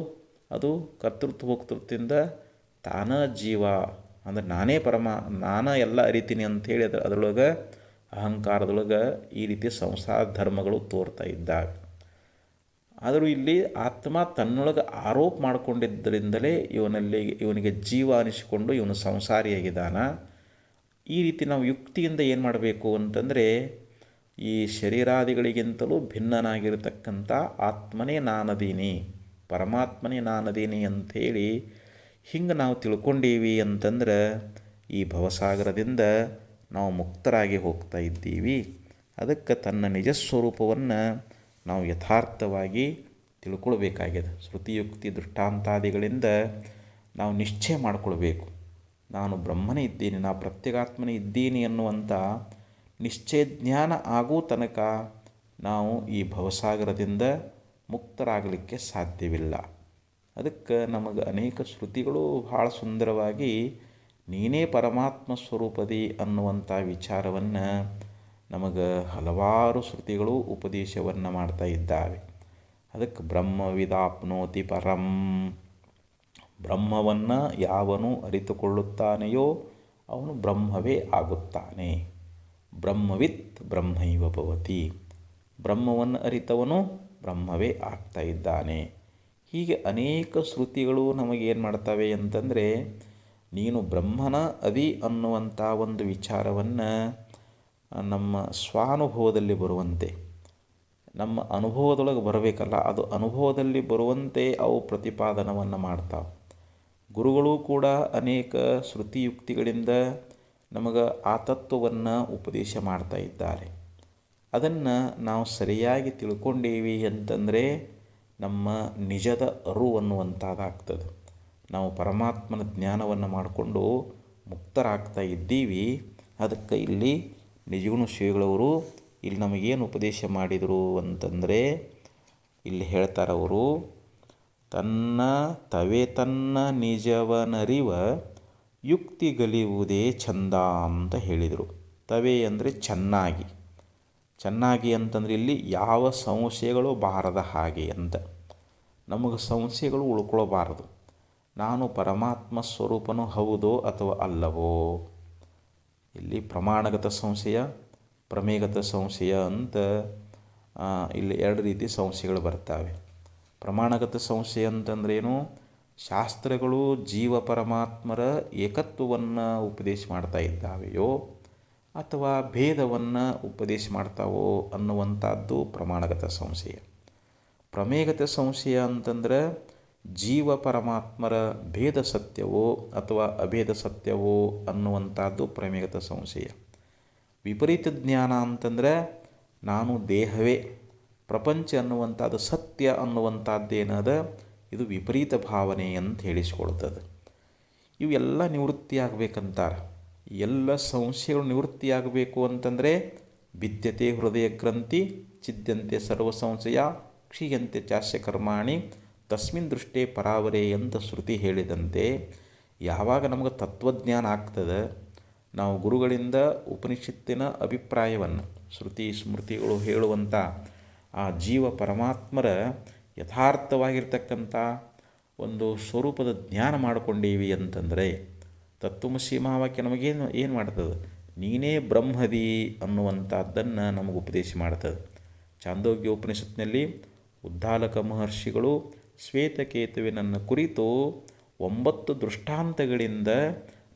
ಅದು ಕರ್ತೃತ್ವ ಭೋಕ್ತೃತ್ವದಿಂದ ತಾನ ಜೀವ ಅಂದರೆ ನಾನೇ ನಾನು ಎಲ್ಲ ಅರಿತೀನಿ ಅಂಥೇಳಿ ಅದರೊಳಗೆ ಅಹಂಕಾರದೊಳಗೆ ಈ ರೀತಿ ಸಂಸಾರ ಧರ್ಮಗಳು ತೋರ್ತಾ ಇದ್ದಾವೆ. ಆದರೂ ಇಲ್ಲಿ ಆತ್ಮ ತನ್ನೊಳಗೆ ಆರೋಪ ಮಾಡಿಕೊಂಡಿದ್ದರಿಂದಲೇ ಇವನಿಗೆ ಜೀವ ಅನಿಸಿಕೊಂಡು ಇವನು ಸಂಸಾರಿಯಾಗಿದ್ದಾನ. ಈ ರೀತಿ ನಾವು ಯುಕ್ತಿಯಿಂದ ಏನು ಮಾಡಬೇಕು ಅಂತಂದರೆ, ಈ ಶರೀರಾದಿಗಳಿಗಿಂತಲೂ ಭಿನ್ನನಾಗಿರತಕ್ಕಂಥ ಆತ್ಮನೇ ನಾನದೀನಿ, ಪರಮಾತ್ಮನೇ ನಾನದೀನಿ ಅಂಥೇಳಿ ಹಿಂಗೆ ನಾವು ತಿಳ್ಕೊಂಡೀವಿ ಅಂತಂದ್ರೆ ಈ ಭವಸಾಗರದಿಂದ ನಾವು ಮುಕ್ತರಾಗಿ ಹೋಗ್ತಾ ಇದ್ದೀವಿ. ಅದಕ್ಕೆ ತನ್ನ ನಿಜ ಸ್ವರೂಪವನ್ನು ನಾವು ಯಥಾರ್ಥವಾಗಿ ತಿಳ್ಕೊಳ್ಬೇಕಾಗಿದೆ. ಶ್ರುತಿಯುಕ್ತಿ ದೃಷ್ಟಾಂತಾದಿಗಳಿಂದ ನಾವು ನಿಶ್ಚಯ ಮಾಡಿಕೊಳ್ಬೇಕು. ನಾನು ಬ್ರಹ್ಮನೇ ಇದ್ದೀನಿ, ನಾ ಪ್ರತ್ಯೇಗಾತ್ಮನೇ ಇದ್ದೀನಿ ಅನ್ನುವಂಥ ನಿಶ್ಚಯ ಜ್ಞಾನ ಆಗೋ ತನಕ ನಾವು ಈ ಭವಸಾಗರದಿಂದ ಮುಕ್ತರಾಗಲಿಕ್ಕೆ ಸಾಧ್ಯವಿಲ್ಲ. ಅದಕ್ಕೆ ನಮಗೆ ಅನೇಕ ಶ್ರುತಿಗಳು ಭಾಳ ಸುಂದರವಾಗಿ ನೀನೇ ಪರಮಾತ್ಮ ಸ್ವರೂಪದಿ ಅನ್ನುವಂಥ ವಿಚಾರವನ್ನು ನಮಗೆ ಹಲವಾರು ಶ್ರುತಿಗಳು ಉಪದೇಶವನ್ನು ಮಾಡ್ತಾ ಇದ್ದಾವೆ. ಅದಕ್ಕೆ ಬ್ರಹ್ಮವಿದಾಪ್ನೋತಿ ಪರಂ, ಬ್ರಹ್ಮವನ್ನು ಯಾವನು ಅರಿತುಕೊಳ್ಳುತ್ತಾನೆಯೋ ಅವನು ಬ್ರಹ್ಮವೇ ಆಗುತ್ತಾನೆ. ಬ್ರಹ್ಮವಿತ್ ಬ್ರಹ್ಮೈವ ಭವತಿ, ಬ್ರಹ್ಮವನ್ನು ಅರಿತವನು ಬ್ರಹ್ಮವೇ ಆಗ್ತಾ ಇದ್ದಾನೆ. ಹೀಗೆ ಅನೇಕ ಶ್ರುತಿಗಳು ನಮಗೇನು ಮಾಡ್ತವೆ ಅಂತಂದರೆ, ನೀನು ಬ್ರಹ್ಮನ ಅದಿ ಅನ್ನುವಂಥ ಒಂದು ವಿಚಾರವನ್ನು ನಮ್ಮ ಸ್ವಾನುಭವದಲ್ಲಿ ಬರುವಂತೆ, ನಮ್ಮ ಅನುಭವದೊಳಗೆ ಬರಬೇಕಲ್ಲ, ಅದು ಅನುಭವದಲ್ಲಿ ಬರುವಂತೆ ಅವು ಪ್ರತಿಪಾದನವನ್ನು ಮಾಡ್ತಾವೆ. ಗುರುಗಳು ಕೂಡ ಅನೇಕ ಶ್ರುತಿಯುಕ್ತಿಗಳಿಂದ ನಮಗೆ ಆ ತತ್ವವನ್ನು ಉಪದೇಶ ಮಾಡ್ತಾ ಇದ್ದಾರೆ. ಅದನ್ನು ನಾವು ಸರಿಯಾಗಿ ತಿಳ್ಕೊಂಡೀವಿ ಅಂತಂದರೆ ನಮ್ಮ ನಿಜದ ಅರಿವು ಅನ್ನುವಂಥದ್ದಾಗ್ತದೆ. ನಾವು ಪರಮಾತ್ಮನ ಜ್ಞಾನವನ್ನು ಮಾಡಿಕೊಂಡು ಮುಕ್ತರಾಗ್ತಾ ಇದ್ದೀವಿ. ಅದಕ್ಕೆ ಇಲ್ಲಿ ನಿಜಗುಣ ಶ್ರೀಗಳವರು ಇಲ್ಲಿ ನಮಗೇನು ಉಪದೇಶ ಮಾಡಿದರು ಅಂತಂದರೆ, ಇಲ್ಲಿ ಹೇಳ್ತಾರವರು, ತನ್ನ ನಿಜವನರಿವ ಯುಕ್ತಿಗಲಿಯುವುದೇ ಚಂದ ಅಂತ ಹೇಳಿದರು. ತವೆ ಅಂದರೆ ಚೆನ್ನಾಗಿ ಅಂತಂದರೆ ಇಲ್ಲಿ ಯಾವ ಸಂಶಯಗಳು ಬಾರದ ಹಾಗೆ ಅಂತ. ನಮಗೆ ಸಂಶಯಗಳು ಉಳ್ಕೊಳ್ಬಾರದು. ನಾನು ಪರಮಾತ್ಮ ಸ್ವರೂಪನೂ ಹೌದೋ ಅಥವಾ ಅಲ್ಲವೋ. ಇಲ್ಲಿ ಪ್ರಮಾಣಗತ ಸಂಶಯ, ಪ್ರಮೇಯಗತ ಸಂಶಯ ಅಂತ ಇಲ್ಲಿ ಎರಡು ರೀತಿ ಸಂಶಯಗಳು ಬರ್ತವೆ. ಪ್ರಮಾಣಗತ ಸಂಶಯ ಅಂತಂದ್ರೇನು? ಶಾಸ್ತ್ರಗಳು ಜೀವ ಪರಮಾತ್ಮರ ಏಕತ್ವವನ್ನು ಉಪದೇಶ ಮಾಡ್ತಾ ಇದ್ದಾವೆಯೋ ಅಥವಾ ಭೇದವನ್ನು ಉಪದೇಶ ಮಾಡ್ತಾವೋ ಅನ್ನುವಂಥದ್ದು ಪ್ರಮಾಣಗತ ಸಂಶಯ. ಪ್ರಮೇಯಗತ ಸಂಶಯ ಅಂತಂದ್ರೆ ಜೀವ ಪರಮಾತ್ಮರ ಭೇದ ಸತ್ಯವೋ ಅಥವಾ ಅಭೇದ ಸತ್ಯವೋ ಅನ್ನುವಂಥದ್ದು ಪ್ರಮೇಯಗತ ಸಂಶಯ. ವಿಪರೀತ ಜ್ಞಾನ ಅಂತಂದರೆ ನಾನು ದೇಹವೇ, ಪ್ರಪಂಚ ಅನ್ನುವಂಥದ್ದು ಸತ್ಯ ಅನ್ನುವಂಥದ್ದೇನದ ಇದು ವಿಪರೀತ ಭಾವನೆ ಅಂತ ಹೇಳಿಸ್ಕೊಳ್ತದೆ. ಇವೆಲ್ಲ ನಿವೃತ್ತಿಯಾಗಬೇಕಂತಾರೆ. ಎಲ್ಲ ಸಂಶಯಗಳು ನಿವೃತ್ತಿಯಾಗಬೇಕು ಅಂತಂದರೆ ಭಿದ್ಯತೆ ಹೃದಯ ಗ್ರಂಥಿ ಚಿದ್ಯಂತೆ ಸರ್ವ ಸಂಶಯ ಕ್ಷೀಯಂತೆ ಚಾಸ್ಯ ಕರ್ಮಾಣಿ ತಸ್ಮಿನ್ ದೃಷ್ಟೇ ಪರಾವರೇ ಅಂತ ಶ್ರುತಿ ಹೇಳಿದಂತೆ ಯಾವಾಗ ನಮಗೆ ತತ್ವಜ್ಞಾನ ಆಗ್ತದೆ, ನಾವು ಗುರುಗಳಿಂದ ಉಪನಿಷತ್ತಿನ ಅಭಿಪ್ರಾಯವನ್ನು, ಶ್ರುತಿ ಸ್ಮೃತಿಗಳು ಹೇಳುವಂಥ ಆ ಜೀವ ಪರಮಾತ್ಮರ ಯಥಾರ್ಥವಾಗಿರ್ತಕ್ಕಂಥ ಒಂದು ಸ್ವರೂಪದ ಜ್ಞಾನ ಮಾಡಿಕೊಂಡೀವಿ ಅಂತಂದರೆ ತತ್ವಮಸಿ ಮಹಾವಾಕ್ಯ ಏನು ಮಾಡ್ತದೆ? ನೀನೇ ಬ್ರಹ್ಮದಿ ಅನ್ನುವಂಥದ್ದನ್ನು ನಮಗೆ ಉಪದೇಶ ಮಾಡ್ತದೆ. ಚಾಂದೋಗ್ಯ ಉಪನಿಷತ್ನಲ್ಲಿ ಉದ್ದಾಲಕ ಮಹರ್ಷಿಗಳು ಶ್ವೇತಕೇತುವಿನನ್ನು ಕುರಿತು 9 ದೃಷ್ಟಾಂತಗಳಿಂದ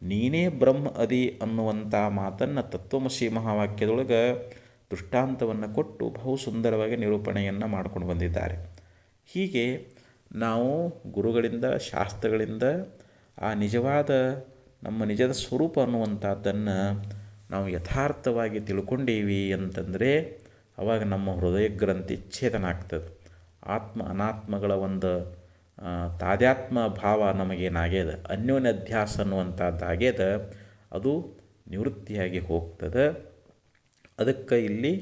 ನೀನೇ ಬ್ರಹ್ಮ ಅದಿ ಅನ್ನುವಂಥ ಮಾತನ್ನು ತತ್ವಮಸಿ ಮಹಾವಾಕ್ಯದೊಳಗೆ ದೃಷ್ಟಾಂತವನ್ನು ಕೊಟ್ಟು ಬಹು ಸುಂದರವಾಗಿ ನಿರೂಪಣೆಯನ್ನು ಮಾಡ್ಕೊಂಡು ಬಂದಿದ್ದಾರೆ. ಹೀಗೆ ನಾವು ಗುರುಗಳಿಂದ ಶಾಸ್ತ್ರಗಳಿಂದ ಆ ನಿಜವಾದ ನಮ್ಮ ನಿಜದ ಸ್ವರೂಪ ಅನ್ನುವಂಥದ್ದನ್ನು ನಾವು ಯಥಾರ್ಥವಾಗಿ ತಿಳ್ಕೊಂಡೀವಿ ಅಂತಂದರೆ ಆವಾಗ ನಮ್ಮ ಹೃದಯ ಗ್ರಂಥಿ ಛೇದನ ಆಗ್ತದೆ. ಆತ್ಮ ಅನಾತ್ಮಗಳ ಒಂದು ತಾದಾತ್ಮ ಭಾವ ನಮಗೇನಾಗ್ಯದ, ಅನ್ಯೋನ್ಯಧ್ಯಾಸ ಅನ್ನುವಂಥದ್ದಾಗ್ಯದ, ಅದು ನಿವೃತ್ತಿಯಾಗಿ ಹೋಗ್ತದೆ. ಅದಕ್ಕೆ ಇಲ್ಲಿ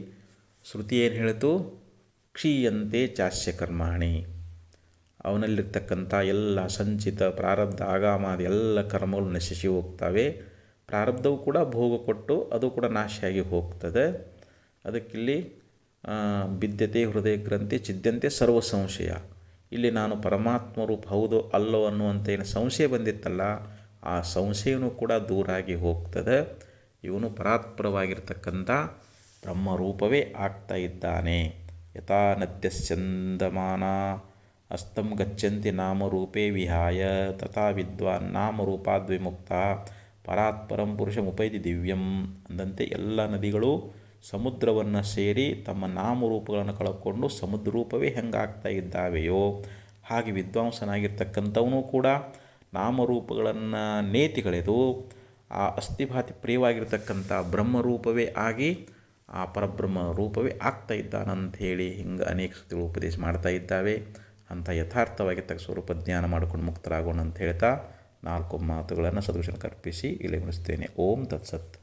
ಶ್ರುತಿ ಏನು ಹೇಳಿತು? ಕ್ಷೀಯಂತೆ ಚಾಸ್ಯ ಕರ್ಮಾಣಿ. ಅವನಲ್ಲಿರ್ತಕ್ಕಂಥ ಎಲ್ಲ ಸಂಚಿತ ಪ್ರಾರಬ್ಧ ಆಗಾಮಾದಿ ಎಲ್ಲ ಕರ್ಮಗಳು ನಶಿಸಿ ಹೋಗ್ತವೆ. ಪ್ರಾರಬ್ಧವು ಕೂಡ ಭೋಗ ಕೊಟ್ಟು ಅದು ಕೂಡ ನಾಶಿಯಾಗಿ ಹೋಗ್ತದೆ. ಅದಕ್ಕಿಲ್ಲಿ ಬಿದ್ಯತೆ ಹೃದಯ ಗ್ರಂಥಿ ಚಿದ್ಯಂತೆ ಸರ್ವ ಸಂಶಯ. ಇಲ್ಲಿ ನಾನು ಪರಮಾತ್ಮ ರೂಪ ಹೌದು ಅಲ್ಲೋ ಅನ್ನುವಂಥ ಏನು ಸಂಶಯ ಬಂದಿತ್ತಲ್ಲ, ಆ ಸಂಶಯವೂ ಕೂಡ ದೂರಾಗಿ ಹೋಗ್ತದೆ. ಇವನು ಪರಾತ್ಪರವಾಗಿರ್ತಕ್ಕಂಥ ಬ್ರಹ್ಮರೂಪವೇ ಆಗ್ತಾ ಇದ್ದಾನೆ. ಯಥಾ ನದ್ಯಶ್ಚಂದಮಾನ ಅಸ್ತಂ ಗಚ್ಚಂತಿ ನಾಮರೂಪೇ ವಿಹಾಯ ತಥಾ ವಿದ್ವಾನ್ ನಾಮರೂಪಾದ್ವಿಮುಕ್ತ ಪರಾತ್ಪರಂ ಪುರುಷಮುಪೈತಿ ದಿವ್ಯಂ ಅಂದಂತೆ ಎಲ್ಲ ನದಿಗಳು ಸಮುದ್ರವನ್ನು ಸೇರಿ ತಮ್ಮ ನಾಮರೂಪಗಳನ್ನು ಕಳ್ಕೊಂಡು ಸಮುದ್ರ ರೂಪವೇ ಹೆಂಗಾಗ್ತಾ ಇದ್ದಾವೆಯೋ ಹಾಗೆ ವಿದ್ವಾಂಸನಾಗಿರ್ತಕ್ಕಂಥವನು ಕೂಡ ನಾಮರೂಪಗಳನ್ನು ನೇತಿಗಳೆದು ಆ ಅಸ್ಥಿಭಾತಿ ಪ್ರಿಯವಾಗಿರ್ತಕ್ಕಂಥ ಬ್ರಹ್ಮರೂಪವೇ ಆಗಿ ಆ ಪರಬ್ರಹ್ಮ ರೂಪವೇ ಆಗ್ತಾ ಇದ್ದಾನಂಥೇಳಿ ಹಿಂಗೆ ಅನೇಕ ಸ್ತುತಿಗಳು ಉಪದೇಶ ಮಾಡ್ತಾ ಇದ್ದಾವೆ. ಅಂಥ ಯಥಾರ್ಥವಾಗಿ ತಕ್ಕ ಸ್ವರೂಪ ಜ್ಞಾನ ಮಾಡಿಕೊಂಡು ಮುಕ್ತರಾಗೋಣ ಅಂತ ಹೇಳ್ತಾ 4 ಮಾತುಗಳನ್ನು ಸದ್ಗುರುಶನ ಅರ್ಪಿಸಿ ಇಲ್ಲಿ ಮುಗಿಸ್ತೇನೆ. ಓಂ ತತ್ಸತ್.